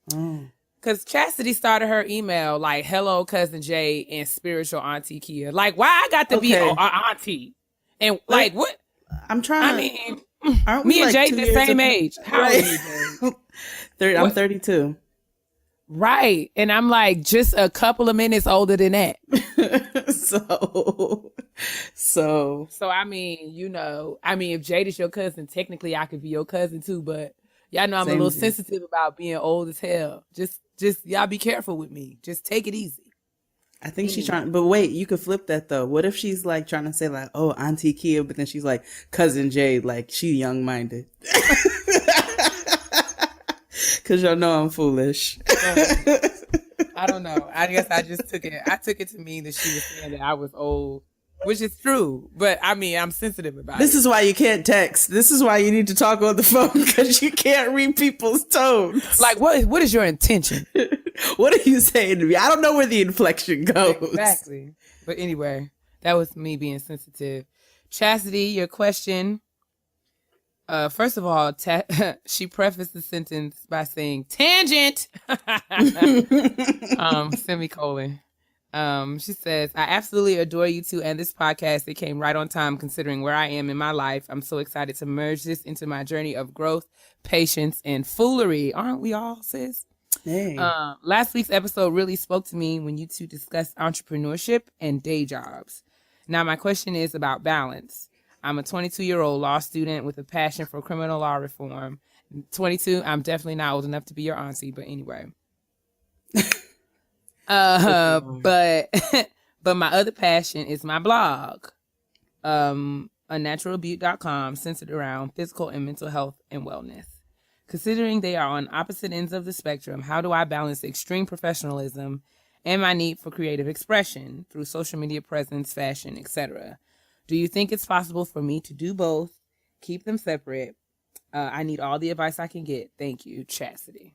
Because Chastity started her email like, hello, cousin Jade and spiritual auntie Keia. Like, why I got to be an auntie? And like, what? I'm trying me and Jade the same age. How old are you, Jade? I'm 32. Right. And I'm like just a couple of minutes older than that. So I mean, if Jade is your cousin, technically I could be your cousin too, but y'all know I'm a little sensitive about being old as hell. Just y'all be careful with me. Just take it easy. I think she's trying, but wait, you could flip that though. What if she's like trying to say like, oh, Auntie Keia, but then she's like cousin Jade, like she young-minded. Cause y'all know I'm foolish. I don't know. I guess I took it to mean that she was saying that I was old, which is true. But I mean, I'm sensitive about it. This is why you can't text. This is why you need to talk on the phone, because you can't read people's tones. Like, what is your intention? What are you saying to me? I don't know where the inflection goes. Exactly. But anyway, that was me being sensitive. Chastity, your question. First of all, she prefaced the sentence by saying tangent, semicolon. She says, I absolutely adore you two and this podcast. It came right on time considering where I am in my life. I'm so excited to merge this into my journey of growth, patience, and foolery. Aren't we all, sis? Hey. Last week's episode really spoke to me when you two discussed entrepreneurship and day jobs. Now, my question is about balance. I'm a 22-year-old law student with a passion for criminal law reform. 22, I'm definitely not old enough to be your auntie, but anyway. But my other passion is my blog, unnaturalbutte.com, centered around physical and mental health and wellness. Considering they are on opposite ends of the spectrum, how do I balance extreme professionalism and my need for creative expression through social media presence, fashion, etc.? Do you think it's possible for me to do both? Keep them separate. I need all the advice I can get. Thank you, Chastity.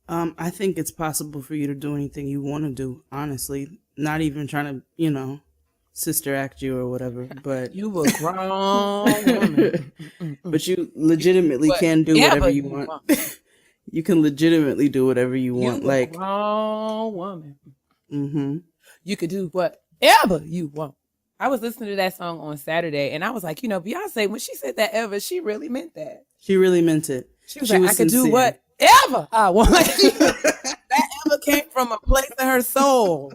I think it's possible for you to do anything you want to do, honestly. Not even trying to, sister act you or whatever. But you a grown woman. But you legitimately can do whatever you want. You can legitimately do whatever you want. You a grown woman. Mm-hmm. You could do whatever you want. I was listening to that song on Saturday, and I was like, Beyonce, when she said that ever, she really meant that. She really meant it. She was like, I could do whatever I want. That ever came from a place in her soul.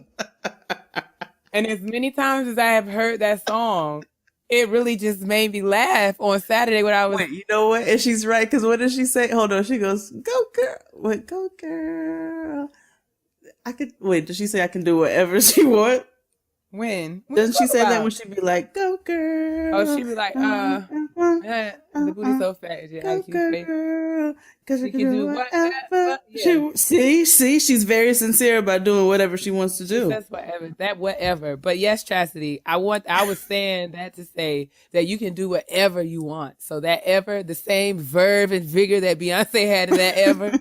And as many times as I have heard that song, it really just made me laugh on Saturday when I was... Wait, you know what? And she's right, because what does she say? Hold on, she goes, go girl. Wait, go girl. Does she say I can do whatever she wants? When? Doesn't she say that when she be like, go girl? Oh, she be like, the booty so fat. Go girl. Because she can do whatever. Yeah. See, she's very sincere about doing whatever she wants to do. That's whatever. But yes, Chastity, I was saying that to say that you can do whatever you want. So that ever, the same verve and vigor that Beyonce had in that ever,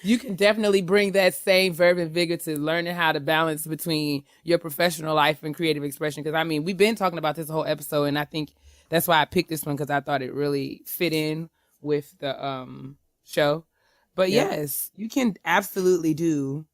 you can definitely bring that same verve and vigor to learning how to balance between your professional life and creative expression. Because, we've been talking about this whole episode, and I think that's why I picked this one, because I thought it really fit in with the show. But yes, you can absolutely do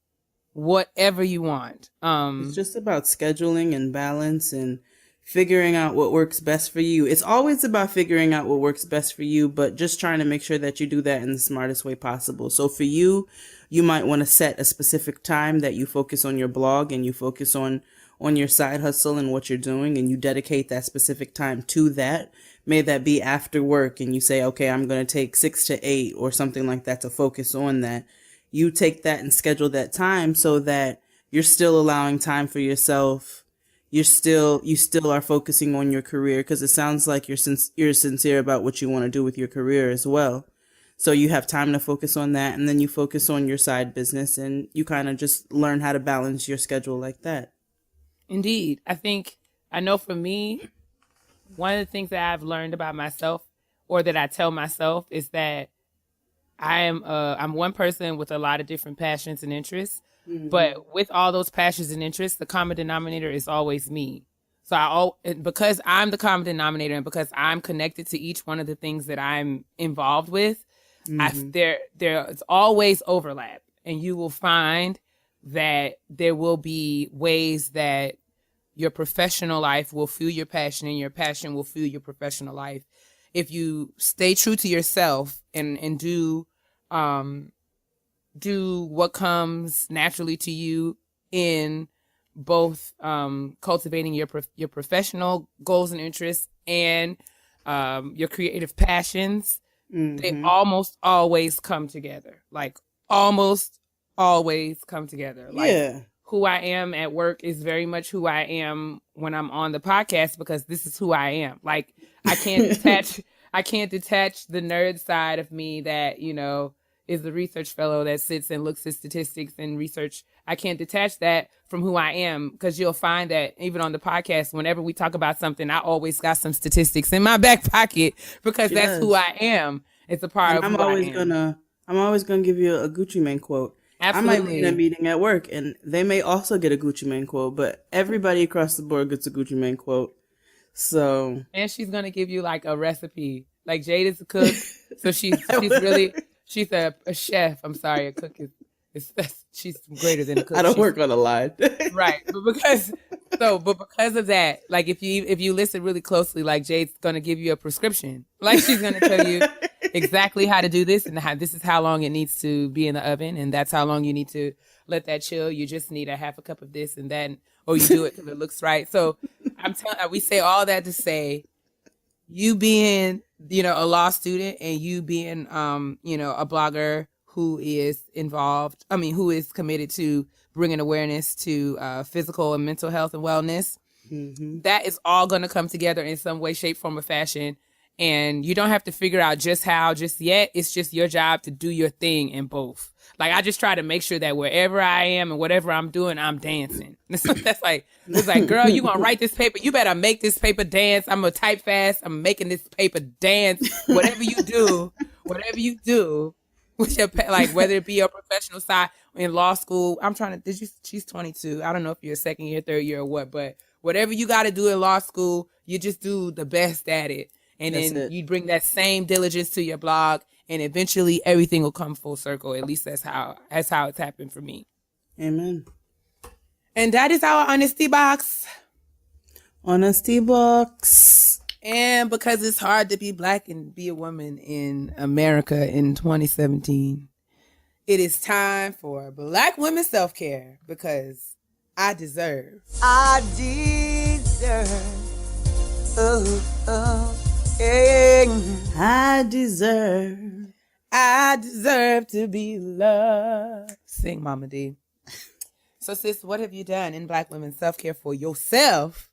whatever you want. It's just about scheduling and balance and figuring out what works best for you. It's always about figuring out what works best for you, but just trying to make sure that you do that in the smartest way possible. So for you, you might want to set a specific time that you focus on your blog and you focus on on your side hustle and what you're doing, and you dedicate that specific time to that. May that be after work and you say, okay, I'm going to take 6 to 8 or something like that to focus on that. You take that and schedule that time so that you're still allowing time for yourself. You still are focusing on your career, because it sounds like you're sincere about what you want to do with your career as well. So you have time to focus on that, and then you focus on your side business, and you kind of just learn how to balance your schedule like that. Indeed. I know for me, one of the things that I've learned about myself, or that I tell myself, is that I'm one person with a lot of different passions and interests, but with all those passions and interests, the common denominator is always me. So because I'm the common denominator, and because I'm connected to each one of the things that I'm involved with, there's always overlap, and you will find that there will be ways that your professional life will fuel your passion, and your passion will fuel your professional life. If you stay true to yourself and do what comes naturally to you in both cultivating your professional goals and interests and your creative passions, they almost always come together. Like, almost always come together. Like, who I am at work is very much who I am when I'm on the podcast, because this is who I am. Like, I can't detach the nerd side of me that, is the research fellow that sits and looks at statistics and research. I can't detach that from who I am, because you'll find that even on the podcast, whenever we talk about something, I always got some statistics in my back pocket, because that's who I am. It's a part of who I am. I'm always gonna give you a Gucci Mane quote. Absolutely. I might be in a meeting at work and they may also get a Gucci Mane quote, but everybody across the board gets a Gucci Mane quote. So, and she's gonna give you like a recipe. Like, Jade is a cook, so she's a chef. I'm sorry, a cook she's greater than a cook. I don't work on a line. Right, but because of that, like, if you listen really closely, like, Jade's gonna give you a prescription. Like, she's gonna tell you exactly how to do this, and this is how long it needs to be in the oven, and that's how long you need to let that chill. You just need a half a cup of this and that, or you do it till it looks right. So we say all that to say, you being, a law student, and you being, a blogger who is who is committed to bringing awareness to physical and mental health and wellness, that is all going to come together in some way, shape, form, or fashion. And you don't have to figure out just how just yet. It's just your job to do your thing in both. Like, I just try to make sure that wherever I am and whatever I'm doing, I'm dancing. It's like, girl, you gonna write this paper? You better make this paper dance. I'm gonna type fast. I'm making this paper dance. Whatever you do with your, like, whether it be your professional side in law school. She's 22. I don't know if you're second year, third year, or what, but whatever you got to do in law school, you just do the best at it. And then you bring that same diligence to your blog, and eventually everything will come full circle. At least that's how it's happened for me. Amen. And that is our honesty box. Honesty box. And because it's hard to be Black and be a woman in America in 2017, it is time for Black women self-care, because I deserve. I deserve. I deserve to be loved. Sing, Mama D. So, sis, what have you done in Black women self-care for yourself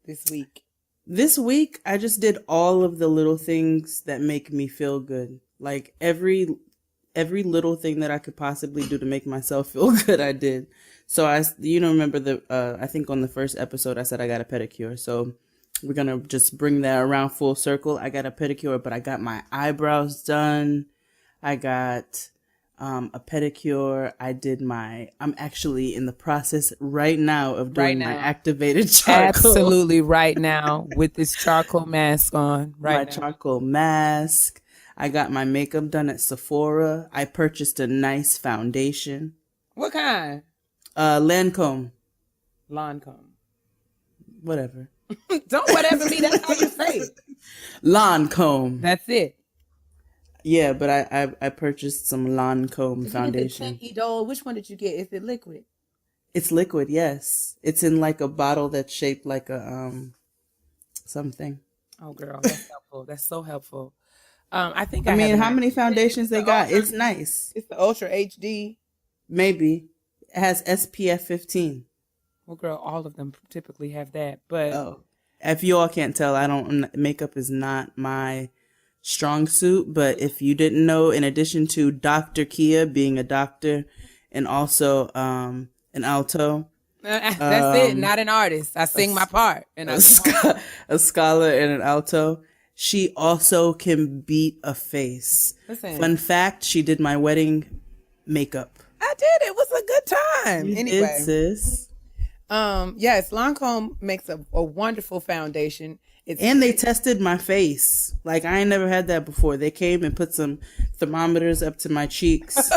this week? This week, I just did all of the little things that make me feel good. Like, every little thing that I could possibly do to make myself feel good, I did. So, remember I think on the first episode, I said I got a pedicure. So, we're going to just bring that around full circle. I got a pedicure, but I got my eyebrows done. I got a pedicure. I'm actually in the process right now of doing my activated charcoal. Absolutely right now, with this charcoal mask on. My charcoal mask. I got my makeup done at Sephora. I purchased a nice foundation. What kind? Lancome. Whatever. Don't whatever me. That's how you say it. Lancome. That's it. Yeah, but I purchased some Lancome foundation. Which one did you get? Is it liquid? It's liquid, yes. It's in like a bottle that's shaped like a something. Oh, girl, that's helpful. That's so helpful. I think I I have mean, an how idea. many foundations It's they the got? ultra. It's nice. It's the Ultra HD. Maybe. It has SPF 15. Well, girl, all of them typically have that. But Oh. If you all can't tell, I don't makeup is not my strong suit, but if you didn't know, in addition to Dr. Keia being a doctor and also an alto, that's it. um Not an artist. I sing my part, and I a, go home. a scholar and an alto, she also can beat a face. Listen, Fun fact, she did my wedding makeup. I did. It was a good time. You did, Anyway, sis. yes, Lancome makes a wonderful foundation. And they tested my face. Like, I ain't never had that before. They came and put some thermometers up to my cheeks.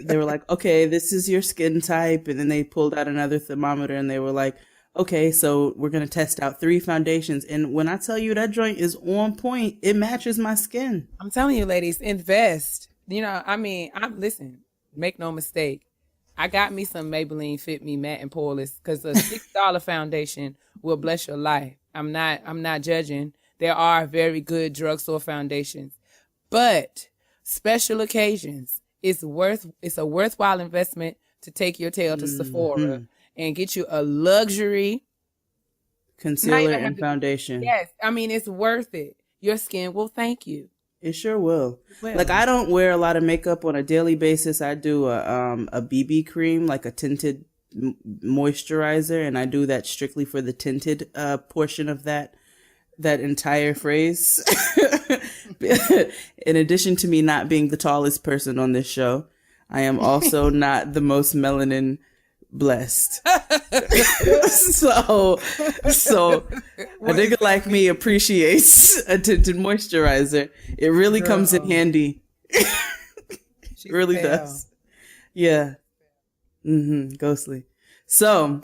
They were like, okay, this is your skin type. And then they pulled out another thermometer and they were like, okay, so we're going to test out 3 foundations. And when I tell you that joint is on point, it matches my skin. I'm telling you, ladies, invest. You know, I mean, listen. Make no mistake. I got me some Maybelline Fit Me Matte and Poreless because a $6 foundation will bless your life. I'm not judging. There are very good drugstore foundations, but special occasions, it's a worthwhile investment to take your tail to Sephora and get you a luxury Concealer and foundation. Yes, I mean it's worth it. Your skin will thank you. It sure will. Well. Like, I don't wear a lot of makeup on a daily basis. I do a BB cream, like a tinted moisturizer, and I do that strictly for the tinted portion of that entire phrase. In addition to me not being the tallest person on this show, I am also not the most melanin blessed. so a nigga like me appreciates a tinted moisturizer. It really comes in handy. It really does. Yeah. Ghostly. So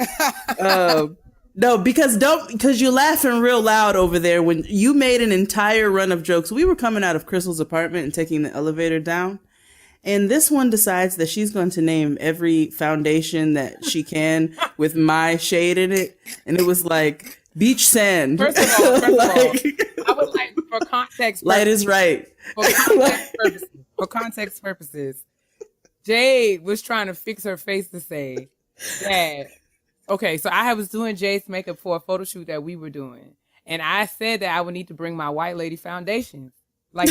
no, because you're laughing real loud over there when you made an entire run of jokes. We were coming out of Crystal's apartment and taking the elevator down. And this one decides that she's going to name every foundation that she can with my shade in it. And it was like beach sand. First of all, I would like, for context purposes, light is right. For context purposes, Jade was trying to fix her face to say that, okay, so I was doing Jade's makeup for a photo shoot that we were doing. And I said that I would need to bring my white lady foundation. Like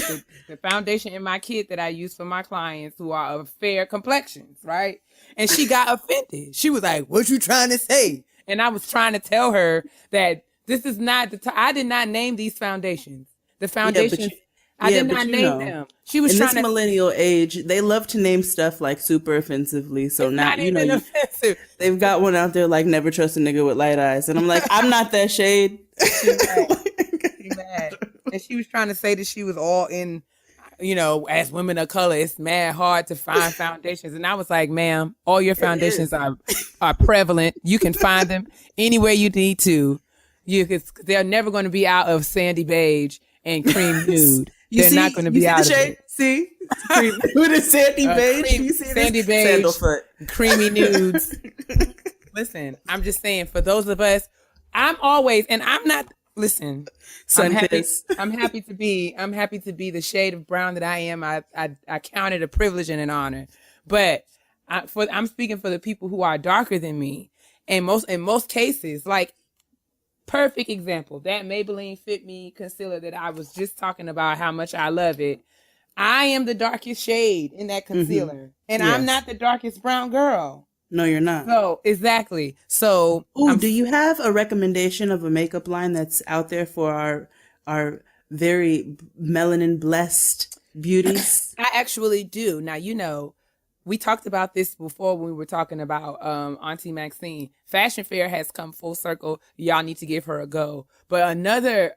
the foundation in my kit that I use for my clients who are of fair complexions, right? And she got offended. She was like, "What you trying to say?" And I was trying to tell her that this is not I did not name these foundations. The foundations, I did not name them. She was in trying this millennial age, they love to name stuff like super offensively. So now, offensive. They've got one out there like never trust a nigga with light eyes. And I'm like, I'm not that shade. She mad. And she was trying to say that she was all in, as women of color, it's mad hard to find foundations. And I was like, ma'am, all your foundations are prevalent. You can find them anywhere you need to. They're never going to be out of sandy beige and cream nude. They're not going to be out of it. See? Cream nude and sandy beige. You see sandy beige, creamy nudes. Listen, I'm just saying, for those of us, listen, I'm happy to be the shade of brown that I am. I count it a privilege and an honor. But I'm speaking for the people who are darker than me. And in most cases, like, perfect example, that Maybelline Fit Me concealer that I was just talking about, how much I love it. I am the darkest shade in that concealer. And yes. I'm not the darkest brown girl. No, you're not. So, exactly. So, do you have a recommendation of a makeup line that's out there for our very melanin blessed beauties? I actually do. Now, we talked about this before when we were talking about Auntie Maxine. Fashion Fair has come full circle. Y'all need to give her a go. But another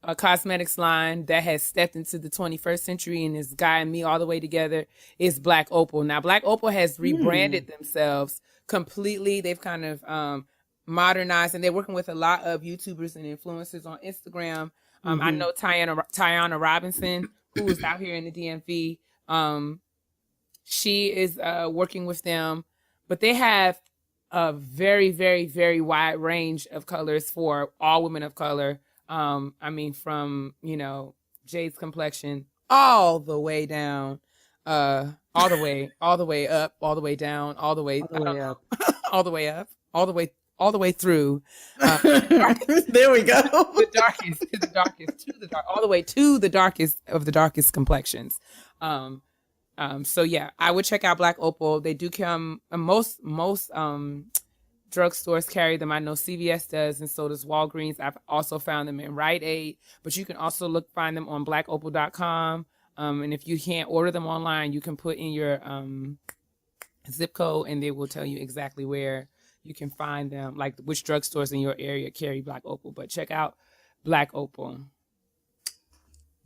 a cosmetics line that has stepped into the 21st century and is guiding me all the way together is Black Opal. Now, Black Opal has rebranded themselves completely. They've kind of modernized, and they're working with a lot of YouTubers and influencers on Instagram. I know Tiana Robinson, who is out here in the DMV. She is working with them. but they have a very, very, very wide range of colors for all women of color. I mean, from, Jade's complexion all the way down, all the way up, all the way down, all the way, All the way up. all the way up, all the way through. There we go. The darkest to the darkest to the dark, all the way to the darkest of the darkest complexions. So yeah, I would check out Black Opal. They do come. Most drugstores carry them. I know CVS does, and so does Walgreens. I've also found them in Rite Aid, but you can also find them on blackopal.com. And if you can't order them online, you can put in your zip code, and they will tell you exactly where you can find them, like which drugstores in your area carry Black Opal. But check out Black Opal.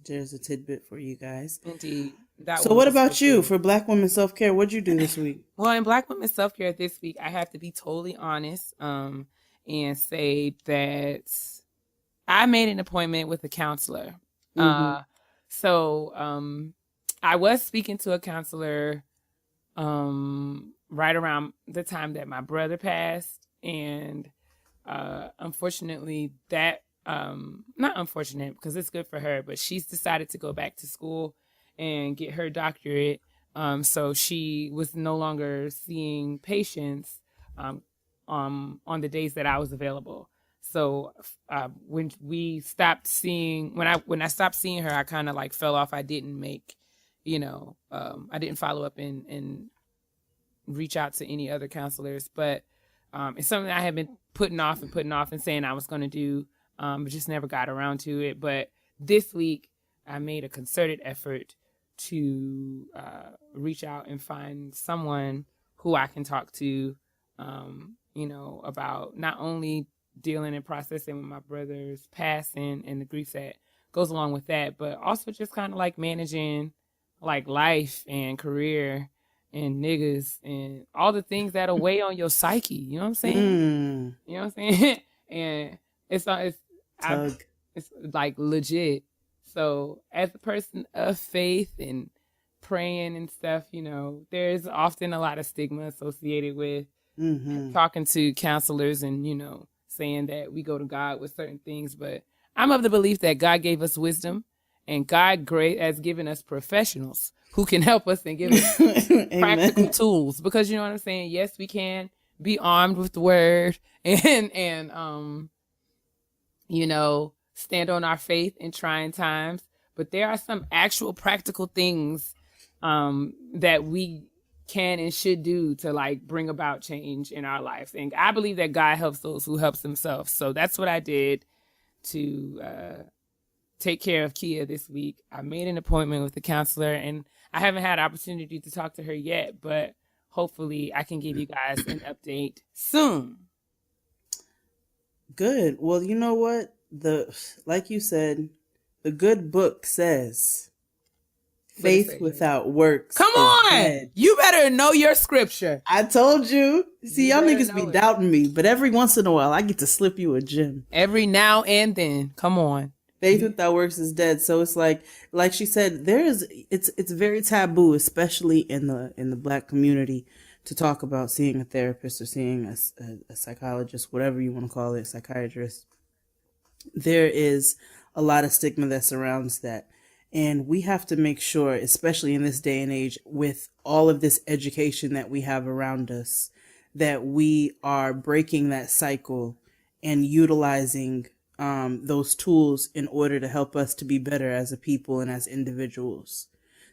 There's a tidbit for you guys. Indeed. So what about you for Black Women Self-Care? What'd you do this week? Well, in Black Women Self-Care this week, I have to be totally honest and say that I made an appointment with a counselor. So I was speaking to a counselor right around the time that my brother passed. And unfortunately, that not unfortunate because it's good for her, but she's decided to go back to school and get her doctorate. So she was no longer seeing patients on the days that I was available. So when I stopped seeing her, I kind of like fell off. I didn't make, I didn't follow up and reach out to any other counselors. But it's something I had been putting off and saying I was going to do, but just never got around to it. But this week I made a concerted effort to reach out and find someone who I can talk to, about not only dealing and processing with my brother's passing and the grief that goes along with that, but also just kind of like managing like life and career and niggas and all the things that'll weigh on your psyche. You know what I'm saying? You know what I'm saying? And it's like legit. So as a person of faith and praying and stuff, there's often a lot of stigma associated with talking to counselors and, saying that we go to God with certain things. But I'm of the belief that God gave us wisdom and God has given us professionals who can help us and give us practical tools. Because you know what I'm saying? Yes, we can be armed with the word and stand on our faith in trying times. But there are some actual practical things that we can and should do to like bring about change in our lives. And I believe that God helps those who helps themselves. So that's what I did to take care of Keia this week. I made an appointment with the counselor and I haven't had an opportunity to talk to her yet, but hopefully I can give you guys an update soon. Good. Well, you know what? Like you said, the good book says faith without works. Come on! Dead. You better know your scripture. I told you. See, y'all niggas be doubting me, but every once in a while I get to slip you a gem. Every now and then. Come on. Faith without works is dead. So it's like she said, it's very taboo, especially in the Black community, to talk about seeing a therapist or seeing a psychologist, whatever you want to call it, psychiatrist. There is a lot of stigma that surrounds that. And we have to make sure, especially in this day and age, with all of this education that we have around us, that we are breaking that cycle and utilizing those tools in order to help us to be better as a people and as individuals.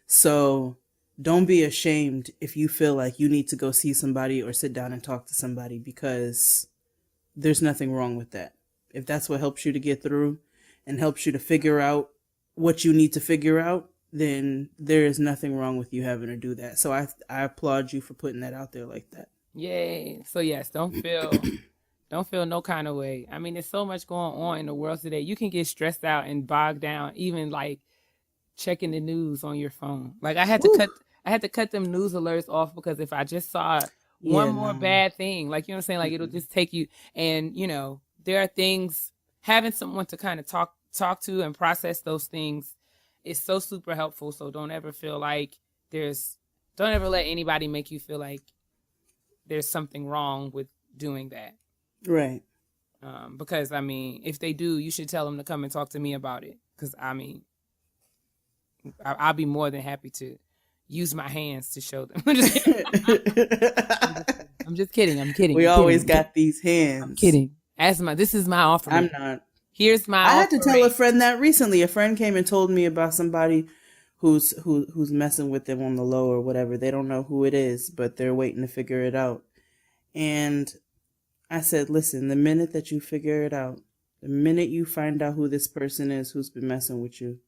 So don't be ashamed if you feel like you need to go see somebody or sit down and talk to somebody, because there's nothing wrong with that. If that's what helps you to get through and helps you to figure out what you need to figure out, then there is nothing wrong with you having to do that. So I applaud you for putting that out there like that. Yay. So yes, don't feel no kind of way. I mean, there's so much going on in the world today. You can get stressed out and bogged down, even like checking the news on your phone. Like I had to cut them news alerts off, because if I just saw one more bad thing, like, you know what I'm saying? Like it'll just take you. And, there are things, having someone to kind of talk to and process those things is so super helpful. So don't ever feel like don't ever let anybody make you feel like there's something wrong with doing that. Right. Because I mean, if they do, you should tell them to come and talk to me about it. Because I mean, I'll be more than happy to use my hands to show them. I'm just kidding. I'm kidding. We I'm always kidding. got these hands. I'm kidding. This is my offering. I'm not. Here's my I had to offering. tell a friend that recently. A friend came and told me about somebody who's messing with them on the low or whatever. They don't know who it is, but they're waiting to figure it out. And I said, listen, the minute that you figure it out, the minute you find out who this person is who's been messing with you,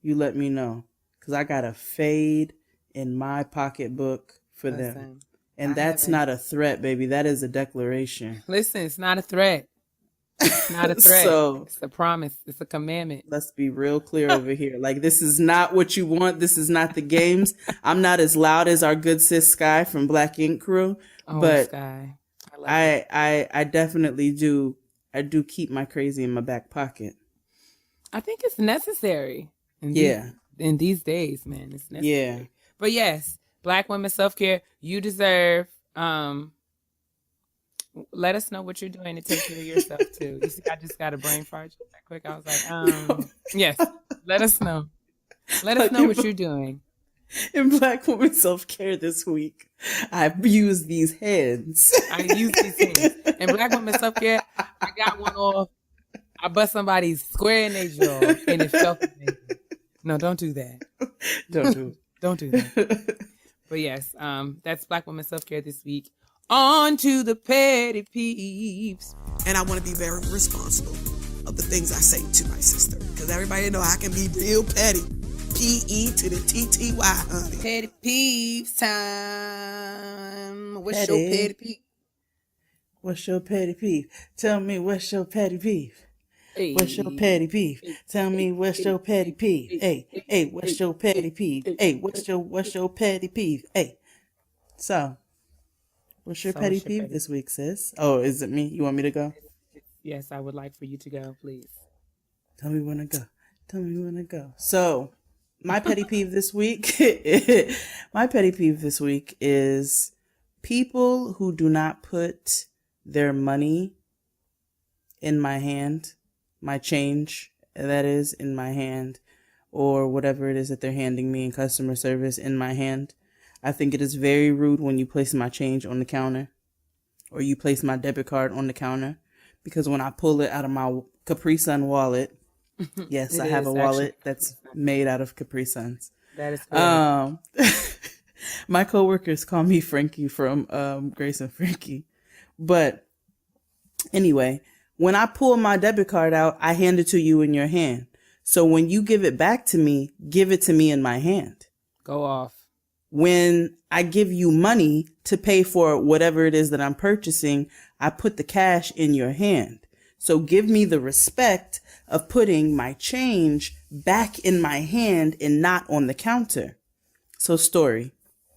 you let me know. Because I got a fade in my pocketbook for them. And that's not a threat, baby. That is a declaration. Listen, it's not a threat. It's not a threat. So, it's a promise. It's a commandment. Let's be real clear over here. Like, this is not what you want. This is not the games. I'm not as loud as our good sis Sky from Black Ink Crew. Oh, but Sky. I definitely do. I do keep my crazy in my back pocket. I think it's necessary. In these days, man, it's necessary. Yeah. But yes, Black women self-care, you deserve. Let us know what you're doing to take care of yourself too. You see, I just got a brain fart just that quick. I was like, yes, let us know. Let us know what you're doing. In Black women self-care this week, I've used these hands. I use these hands. In Black women self-care, I got one off. I bust somebody square in their jaw, and it felt amazing. No, don't do that. Don't do it. Don't do that. But yes, that's Black women self-care this week. On to the petty peeves. And I want to be very responsible of the things I say to my sister. Because everybody know I can be real petty. P-E to the T-T-Y, honey. Petty peeves time. What's Petty. your petty peeve? What's your petty peeve? Tell me what's your petty peeve. Hey. What's your petty peeve? Tell me what's your petty peeve. Hey, what's your petty peeve? Hey, what's your petty peeve? Hey. So, what's your petty peeve this week, sis? Oh, is it me? You want me to go? Yes, I would like for you to go, please. Tell me when to go. Tell me when to go. So, my petty peeve this week, is people who do not put their money in my hand, my change, that is, in my hand, or whatever it is that they're handing me in customer service in my hand. I think it is very rude when you place my change on the counter or you place my debit card on the counter, because when I pull it out of my Capri Sun wallet, yes, I have a wallet that's made out of Capri Suns. That is correct. My coworkers call me Frankie from Grace and Frankie. But anyway, when I pull my debit card out, I hand it to you in your hand. So when you give it back to me, give it to me in my hand. Go off. When I give you money to pay for whatever it is that I'm purchasing, I put the cash in your hand. So give me the respect of putting my change back in my hand and not on the counter. So story.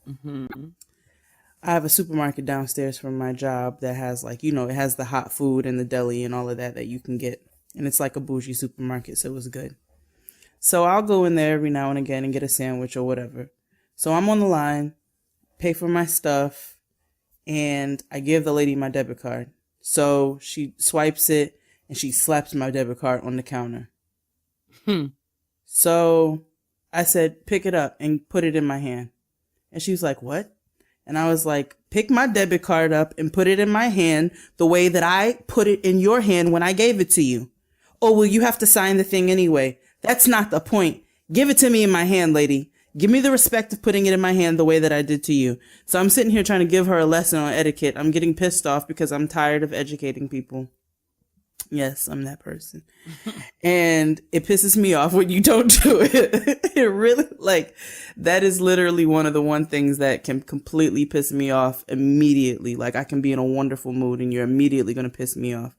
Mm-hmm. I have a supermarket downstairs from my job that has it has the hot food and the deli and all of that you can get. And it's like a bougie supermarket, so it was good. So I'll go in there every now and again and get a sandwich or whatever. So I'm on the line, pay for my stuff, and I give the lady my debit card. So she swipes it and she slaps my debit card on the counter. So I said, pick it up and put it in my hand. And she was like, what? And I was like, pick my debit card up and put it in my hand the way that I put it in your hand when I gave it to you. Oh, well, you have to sign the thing anyway. That's not the point. Give it to me in my hand, lady. Give me the respect of putting it in my hand the way that I did to you. So I'm sitting here trying to give her a lesson on etiquette. I'm getting pissed off because I'm tired of educating people. Yes, I'm that person. And it pisses me off when you don't do it. It really, that is literally one of the things that can completely piss me off immediately. Like, I can be in a wonderful mood and you're immediately going to piss me off.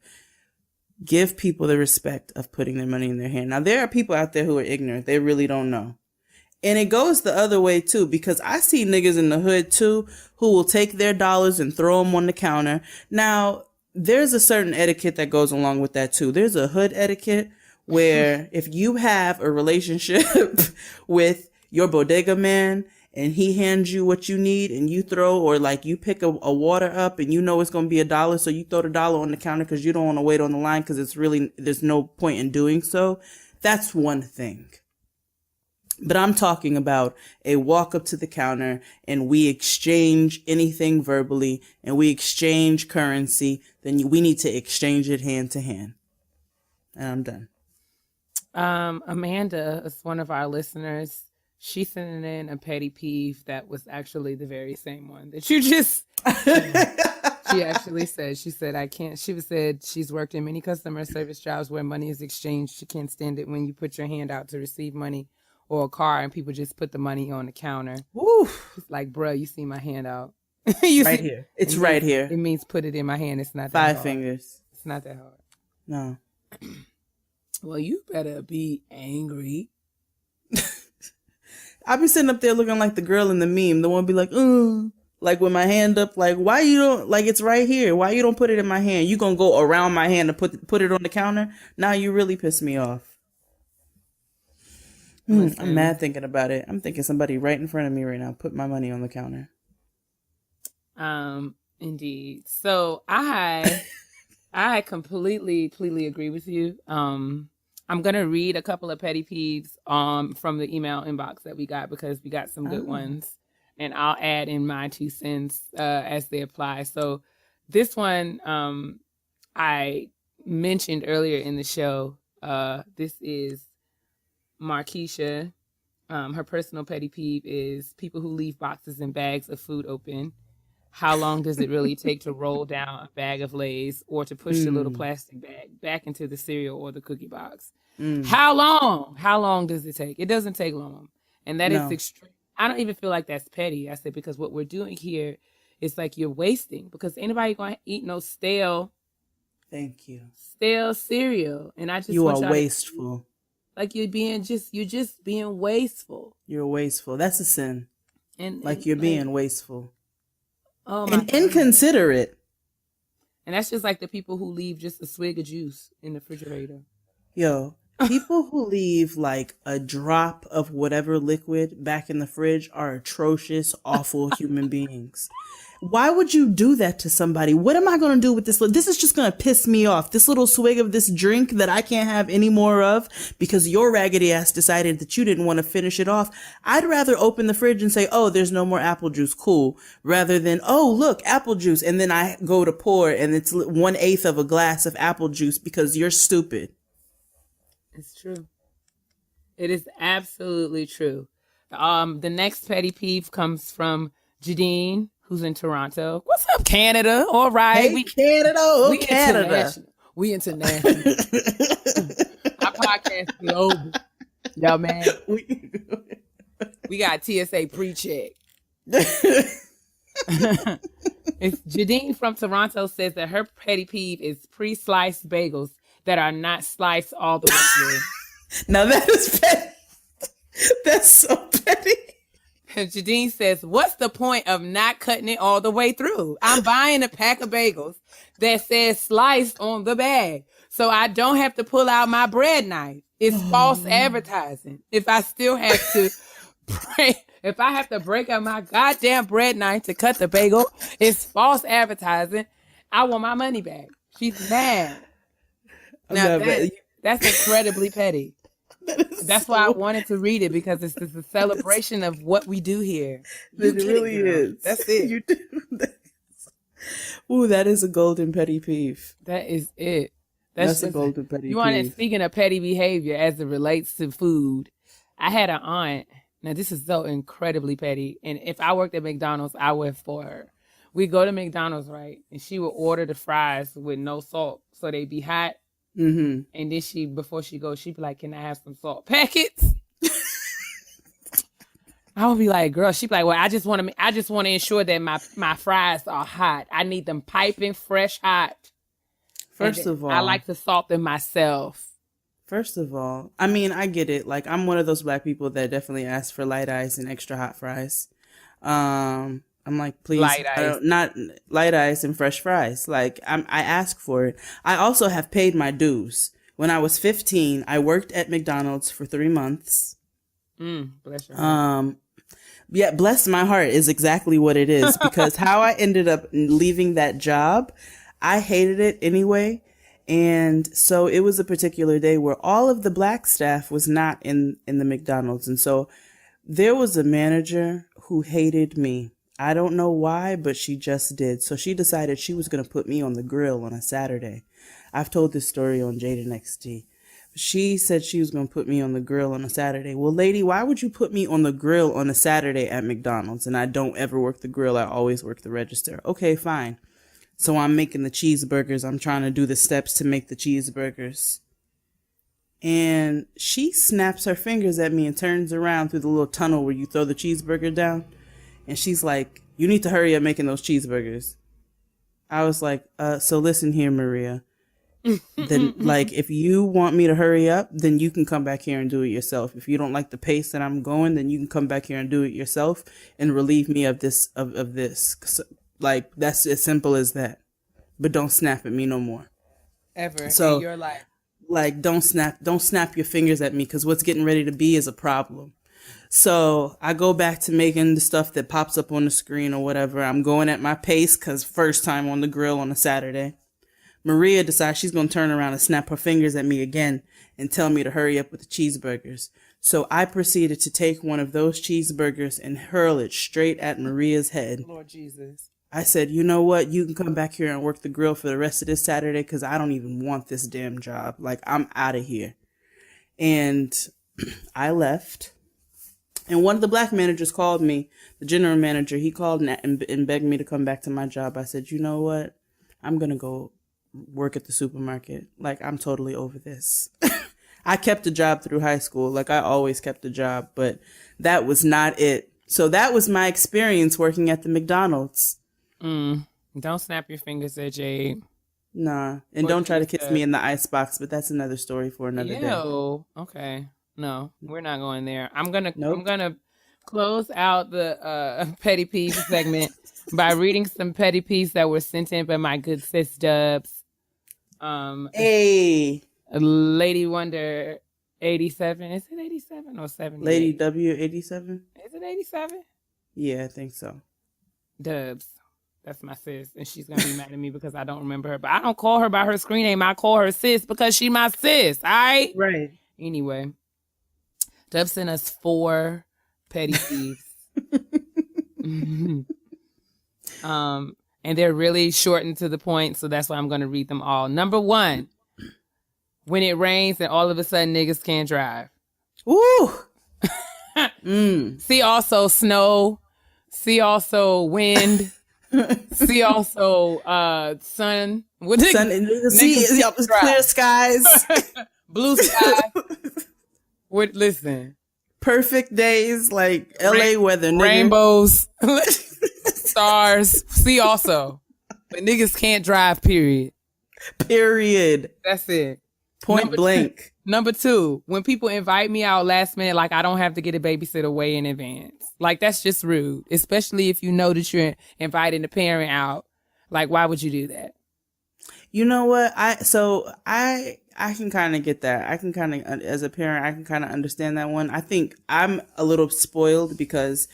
Give people the respect of putting their money in their hand. Now, there are people out there who are ignorant. They really don't know. And it goes the other way too, because I see niggas in the hood too who will take their dollars and throw them on the counter. Now, there's a certain etiquette that goes along with that too. There's a hood etiquette where if you have a relationship with your bodega man and he hands you what you need and you throw, or like you pick a water up and you know it's going to be $1, so you throw the dollar on the counter because you don't want to wait on the line because it's really, there's no point in doing so. That's one thing. But I'm talking about a walk up to the counter and we exchange anything verbally and we exchange currency, then we need to exchange it hand to hand. And I'm done. Amanda is one of our listeners. She sent in a petty peeve that was actually the very same one that you just. She actually said, she said she's worked in many customer service jobs where money is exchanged. She can't stand it when you put your hand out to receive money or a car and people just put the money on the counter. Woo. It's like, bruh, you see my hand out. Right here. It's right here. It means put it in my hand. It's not that hard. 5 fingers. It's not that hard. No. Well, you better be angry. I be sitting up there looking like the girl in the meme. The one be like, like with my hand up, like, why you don't, like, it's right here. Why you don't put it in my hand? You gonna go around my hand and put it on the counter? Now you really piss me off. I'm mad thinking about it. I'm thinking somebody right in front of me right now put my money on the counter. Indeed. So I completely agree with you. I'm gonna read a couple of petty peeves from the email inbox that we got because we got some good ones, and I'll add in my 2 cents as they apply. So this one I mentioned earlier in the show. This is Markeisha. Her personal petty peeve is people who leave boxes and bags of food open. How long does it really take to roll down a bag of Lay's or to push the little plastic bag back into the cereal or the cookie box? How long? How long does it take? It doesn't take long. And that is extreme. I don't even feel like that's petty. I said, because what we're doing here is like you're wasting, because anybody going to eat no stale. Thank you. Stale cereal. And I just you want are wasteful. Like you're just being wasteful. You're wasteful. That's a sin. And you're being wasteful. Oh my and inconsiderate. And that's just like the people who leave just a swig of juice in the refrigerator. Yo, people who leave like a drop of whatever liquid back in the fridge are atrocious, awful human beings. Why would you do that to somebody? What am I going to do with this? This is just going to piss me off. This little swig of this drink that I can't have any more of because your raggedy ass decided that you didn't want to finish it off. I'd rather open the fridge and say, oh, there's no more apple juice. Cool. Rather than, oh, look, apple juice. And then I go to pour and it's 1/8 of a glass of apple juice because you're stupid. It's true. It is absolutely true. The next petty peeve comes from Jadine, who's in Toronto. What's up, Canada? All right. Hey, Canada. We Canada. We international. Our podcast is over. Yo, man. We got TSA pre-check. It's Jadine from Toronto says that her petty peeve is pre-sliced bagels that are not sliced all the way through. Now that is petty. That's so petty. And Jadine says, what's the point of not cutting it all the way through? I'm buying a pack of bagels that says sliced on the bag, so I don't have to pull out my bread knife. It's false advertising. If I still have to if I have to break out my goddamn bread knife to cut the bagel, it's false advertising. I want my money back. She's mad. Now that's incredibly petty. That's why I wanted to read it, because it's a celebration of what we do here. It really is. That's it. You do. Ooh, that is a golden petty peeve. That is it. That's a golden petty peeve. You want to, speaking of petty behavior as it relates to food, I had an aunt. Now, this is so incredibly petty. And if I worked at McDonald's, I would for her. We go to McDonald's, right? And she would order the fries with no salt, so they'd be hot. Mm-hmm. And then before she goes, she'd be like, can I have some salt packets? I would be like, girl, she'd be like, well, I just want to ensure that my fries are hot. I need them piping fresh hot. First of all, I like to salt them myself. First of all, I mean, I get it. Like, I'm one of those black people that definitely ask for light ice and extra hot fries. I'm like, please, not light ice and fresh fries. Like, I ask for it. I also have paid my dues. When I was 15, I worked at McDonald's for 3 months. Bless your heart. Yeah, bless my heart is exactly what it is, because how I ended up leaving that job, I hated it anyway. And so it was a particular day where all of the black staff was not in the McDonald's. And so there was a manager who hated me. I don't know why, but she just did. So she decided she was going to put me on the grill on a Saturday. I've told this story on Jade and Keia. She said she was going to put me on the grill on a Saturday. Well, lady, why would you put me on the grill on a Saturday at McDonald's? And I don't ever work the grill. I always work the register. Okay, fine. So I'm making the cheeseburgers. I'm trying to do the steps to make the cheeseburgers. And she snaps her fingers at me and turns around through the little tunnel where you throw the cheeseburger down. And she's like, you need to hurry up making those cheeseburgers. I was like, so listen here, Maria. Then, like, if you want me to hurry up, then you can come back here and do it yourself. If you don't like the pace that I'm going, then you can come back here and do it yourself and relieve me of this, of this. Like, that's as simple as that. But don't snap at me no more. Ever So, in your life. Like, don't snap your fingers at me, because what's getting ready to be is a problem. So I go back to making the stuff that pops up on the screen or whatever. I'm going at my pace, because first time on the grill on a Saturday. Maria decides she's going to turn around and snap her fingers at me again and tell me to hurry up with the cheeseburgers. So I proceeded to take one of those cheeseburgers and hurl it straight at Maria's head. Lord Jesus. I said, you know what? You can come back here and work the grill for the rest of this Saturday, because I don't even want this damn job. Like, I'm out of here. And I left. And one of the black managers called me, the general manager. He called and begged me to come back to my job. I said, you know what? I'm going to go work at the supermarket. Like, I'm totally over this. I kept a job through high school. Like, I always kept a job, but that was not it. So that was my experience working at the McDonald's. Don't snap your fingers at Jade. Nah. And don't try to kiss me in the icebox, but that's another story for another day. Okay. No, we're not going there. I'm gonna close out the petty peeve segment by reading some petty peeves that were sent in by my good sis Dubs. Hey, Lady Wonder 87. Is it 87 or 70? Lady W 87. Is it 87? Yeah, I think so. Dubs. That's my sis, and she's gonna be mad at me because I don't remember her. But I don't call her by her screen name. I call her sis because she my sis. All right. Right. Anyway, Dubs sent us 4 petty peeves. And they're really short and to the point, so that's why I'm going to read them all. Number 1, when it rains and all of a sudden niggas can't drive. Ooh. See also snow. See also wind. See also sun. See clear skies. Blue sky. Listen. Perfect days, like LA weather. Nigga. Rainbows. Stars. See also. But niggas can't drive, period. Period. That's it. Point blank. Number 2, when people invite me out last minute, like I don't have to get a babysitter way in advance. Like that's just rude, especially if you know that you're inviting a parent out. Like, why would you do that? You know what? I can kind of get that. I can kind of, as a parent, I can kind of understand that one. I think I'm a little spoiled because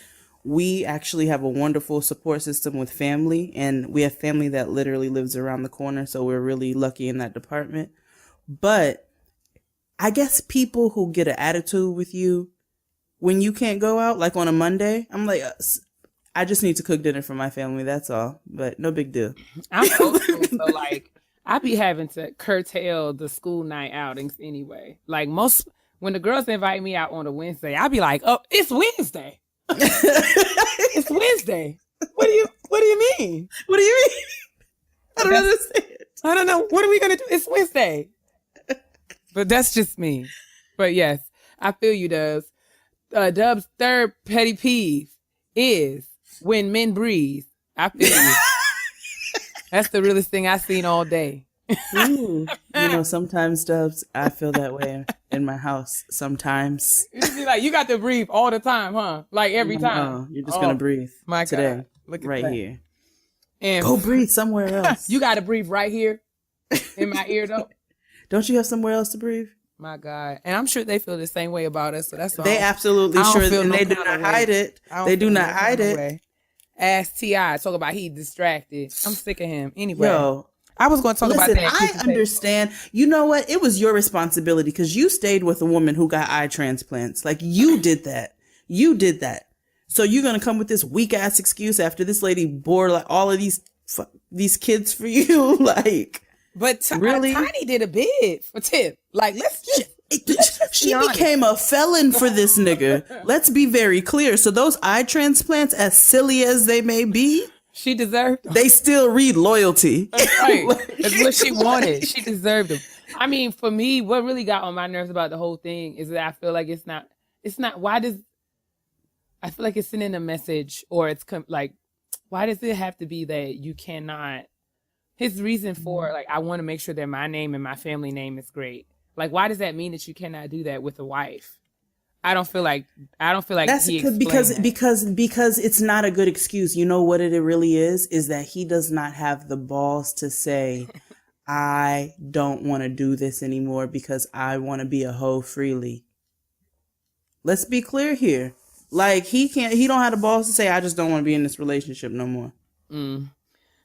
we actually have a wonderful support system with family, and we have family that literally lives around the corner. So we're really lucky in that department. But I guess people who get an attitude with you when you can't go out, like on a Monday, I'm like, I just need to cook dinner for my family. That's all. But no big deal. I'm old school, so like I be having to curtail the school night outings anyway. Like when the girls invite me out on a Wednesday, I be like, oh, it's Wednesday. It's Wednesday. What do you mean? What do you mean? I don't understand. I don't know. What are we gonna do? It's Wednesday. But that's just me. But yes, I feel you, Dubs. Dub's third petty peeve is when men breathe. I feel you. That's the realest thing I've seen all day. Ooh. You know, sometimes, Dubs, I feel that way in my house. Sometimes. You be like, you got to breathe all the time, huh? Like every time. No, you're just going to breathe my today. God. Look at right that. here. And go breathe somewhere else. You got to breathe right here in my ear, though. Don't you have somewhere else to breathe? My God. And I'm sure they feel the same way about us. So that's all. They absolutely I don't sure, feel and no they do kinda not way. hide it. I don't They do feel not no hide kinda it. way. Ask T.I. talk about he distracted. I'm sick of him. Anyway. Yo, I was going to talk about listen, that. I understand. You know what? It was your responsibility because you stayed with a woman who got eye transplants. Like, you did that. You did that. So you're going to come with this weak ass excuse after this lady bore like all of these kids for you? Like, But really? Tiny did a bid for Tip. Like, let's just she be honest. became a felon for this nigga. Let's be very clear. So those eye transplants, as silly as they may be, she deserved them. they still read loyalty. That's right. Like, That's what she wanted. She deserved them. I mean, for me, what really got on my nerves about the whole thing is that I feel like it's not, I feel like it's sending a message, or it's like, why does it have to be that you cannot, his reason for, like, I want to make sure that my name and my family name is great. Like, why does that mean that you cannot do that with a wife? I don't feel like that's he because explained that. because it's not a good excuse. You know what it really is that he does not have the balls to say, I don't want to do this anymore because I want to be a hoe freely. Let's be clear here. Like, he don't have the balls to say, I just don't want to be in this relationship no more.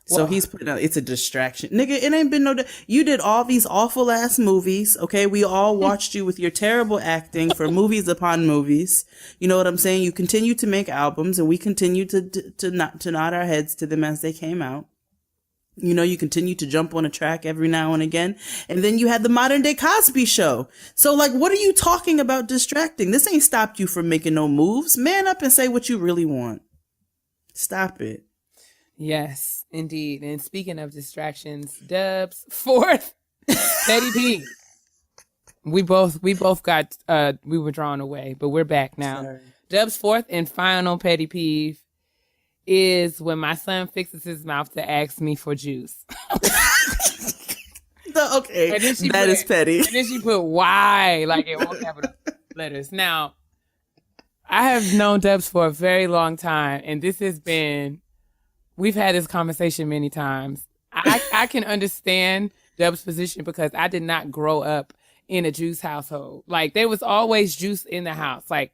So he's putting out, it's a distraction. Nigga, it ain't been you did all these awful ass movies, okay? We all watched you with your terrible acting for movies upon movies. You know what I'm saying? You continue to make albums, and we continue to nod our heads to them as they came out. You know, you continue to jump on a track every now and again. And then you had the modern day Cosby Show. So, like, what are you talking about distracting? This ain't stopped you from making no moves. Man up and say what you really want. Stop it. Yes, indeed. And speaking of distractions, Dub's fourth Petty P. We both got we were drawn away, but we're back now. Sorry. Dub's fourth and final petty peeve is when my son fixes his mouth to ask me for juice. Okay, that is petty. And then she put why, like in all capital letters. Now, I have known Dubs for a very long time, and this has been, we've had this conversation many times. I can understand Dub's position because I did not grow up in a juice household. Like, there was always juice in the house. Like,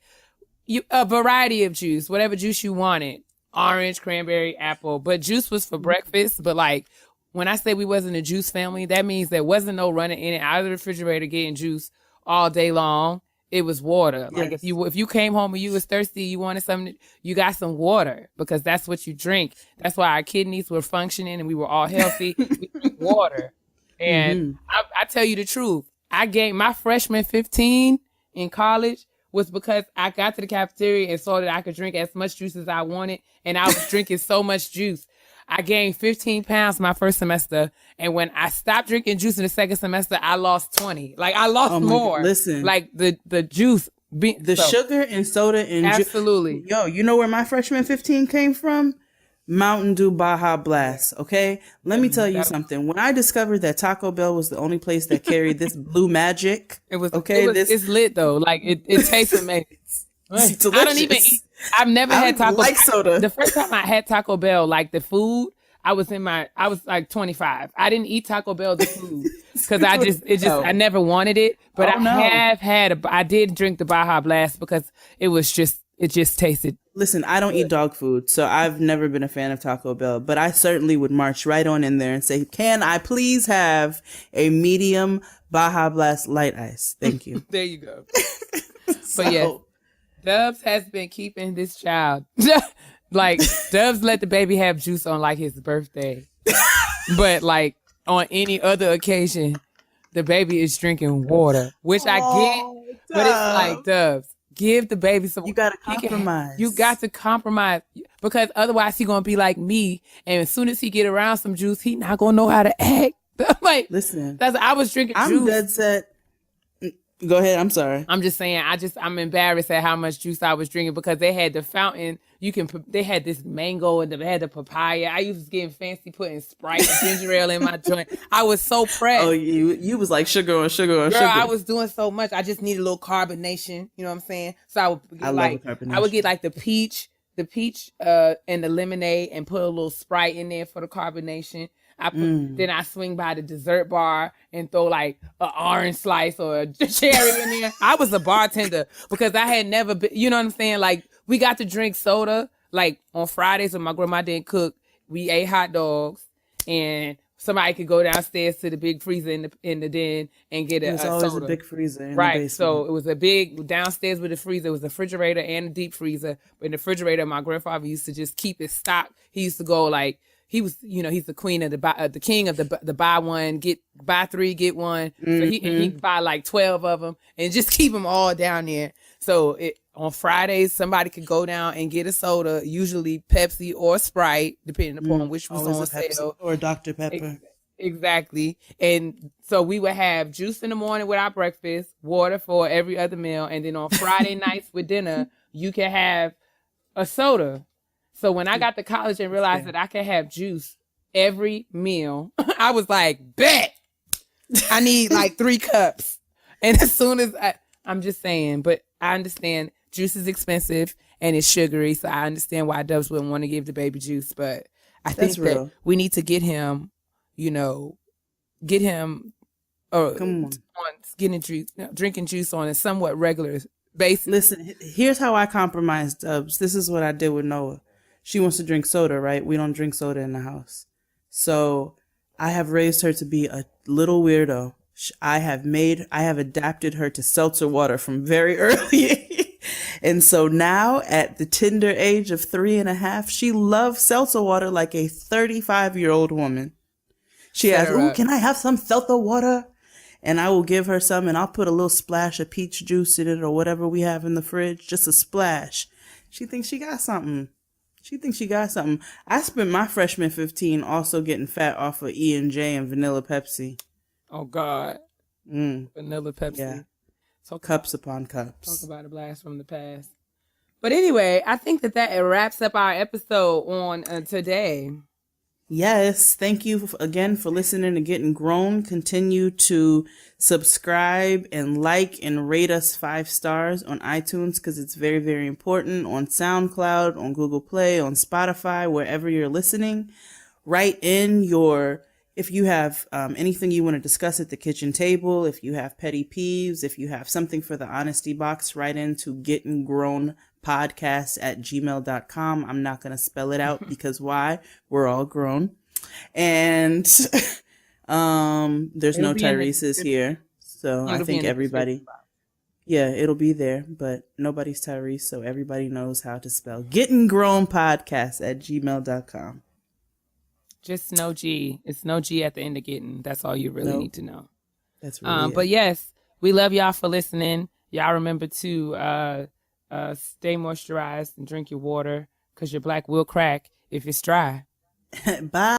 a variety of juice, whatever juice you wanted. Orange, cranberry, apple. But juice was for breakfast. But, like, when I say we wasn't a juice family, that means there wasn't no running in and out of the refrigerator getting juice all day long. It was water. Yes. Like, if you came home and you was thirsty, you wanted something, you got some water because that's what you drink. That's why our kidneys were functioning and we were all healthy. We drink water. And I tell you the truth. I gained my freshman 15 in college was because I got to the cafeteria and saw that I could drink as much juice as I wanted. And I was drinking so much juice. I gained 15 pounds my first semester. And when I stopped drinking juice in the second semester, I lost 20. Like, I lost more. Listen. Like, the juice. Sugar and soda and absolutely. Yo, you know where my freshman 15 came from? Mountain Dew Baja Blast, okay? Let me tell you something. When I discovered that Taco Bell was the only place that carried this blue magic, it's lit though. Like, it tastes amazing. It's I don't even eat. I've never had Taco Bell. Soda. The first time I had Taco Bell, like the food, I was like 25. I didn't eat Taco Bell the food because I never wanted it. But I did drink the Baja Blast because it just tasted. Listen, I don't eat dog food, so I've never been a fan of Taco Bell, but I certainly would march right on in there and say, can I please have a medium Baja Blast light ice? Thank you. There you go. But yes, Dubs has been keeping this child. Like, Dubs let the baby have juice on, like, his birthday. But, like, on any other occasion, the baby is drinking water, which I get, but it's like, Dubs, give the baby some. You gotta compromise. You got to compromise because otherwise he gonna be like me, and as soon as he get around some juice, he not gonna know how to act. Like, listen, I was drinking juice. I'm dead set. Go ahead. I'm sorry. I'm just saying. I'm embarrassed at how much juice I was drinking because they had the fountain. They had this mango and they had the papaya. I used to getting fancy putting Sprite and ginger ale in my joint. I was so pressed. Oh, you was like sugar on sugar on Girl, sugar. I was doing so much. I just needed a little carbonation. You know what I'm saying? So I would get I would get like the peach and the lemonade and put a little Sprite in there for the carbonation. Then I swing by the dessert bar and throw like an orange slice or a cherry in there. I was a bartender because I had never been, you know what I'm saying? Like we got to drink soda like on Fridays when my grandma didn't cook. We ate hot dogs and somebody could go downstairs to the big freezer in the den and get There's a always soda. a big freezer in the Right. basement. So it was a big downstairs with a freezer. It was a refrigerator and a deep freezer. But in the refrigerator, my grandfather used to just keep it stocked. He used to go like, he was, he's the queen of the king of the buy three, get one. So he buy like 12 of them and just keep them all down there. So on Fridays, somebody could go down and get a soda, usually Pepsi or Sprite, depending upon which was Always on a Pepsi sale. or Dr. Pepper. Exactly. And so we would have juice in the morning with our breakfast, water for every other meal. And then on Friday nights with dinner, you can have a soda. So when I got to college and realized that I could have juice every meal, I was like, bet I need like 3 cups. And as soon as I'm just saying, but I understand juice is expensive and it's sugary. So I understand why Dubs wouldn't want to give the baby juice. But I think that we need to get him, Come on. drinking juice on a somewhat regular basis. Listen, here's how I compromised, Dubs. This is what I did with Noah. She wants to drink soda, right? We don't drink soda in the house. So I have raised her to be a little weirdo. I have adapted her to seltzer water from very early. And so now at the tender age of 3.5, she loves seltzer water like a 35-year-old woman. She asks, "Ooh, can I have some seltzer water?" And I will give her some and I'll put a little splash of peach juice in it or whatever we have in the fridge, just a splash. She thinks she got something. I spent my freshman 15 also getting fat off of E&J and vanilla Pepsi. Oh, God. Vanilla Pepsi. Yeah. Cups upon cups. Talk about a blast from the past. But anyway, I think that wraps up our episode on today. Yes. Thank you again for listening to Getting Grown. Continue to subscribe and like and rate us 5 stars on iTunes because it's very, very important. On SoundCloud, on Google Play, on Spotify, wherever you're listening. Write in if you have anything you want to discuss at the kitchen table, if you have petty peeves, if you have something for the honesty box, write into gettinggrownpodcast@gmail.com. I'm not going to spell it out because why? We're all grown. And there's no Tyrese's here. So I think everybody, it'll be there, but nobody's Tyrese. So everybody knows how to spell gettinggrownpodcast@gmail.com. Just no G. It's no G at the end of getting. That's all you really need to know. That's really But yes, we love y'all for listening. Y'all remember to stay moisturized and drink your water because your black will crack if it's dry. Bye.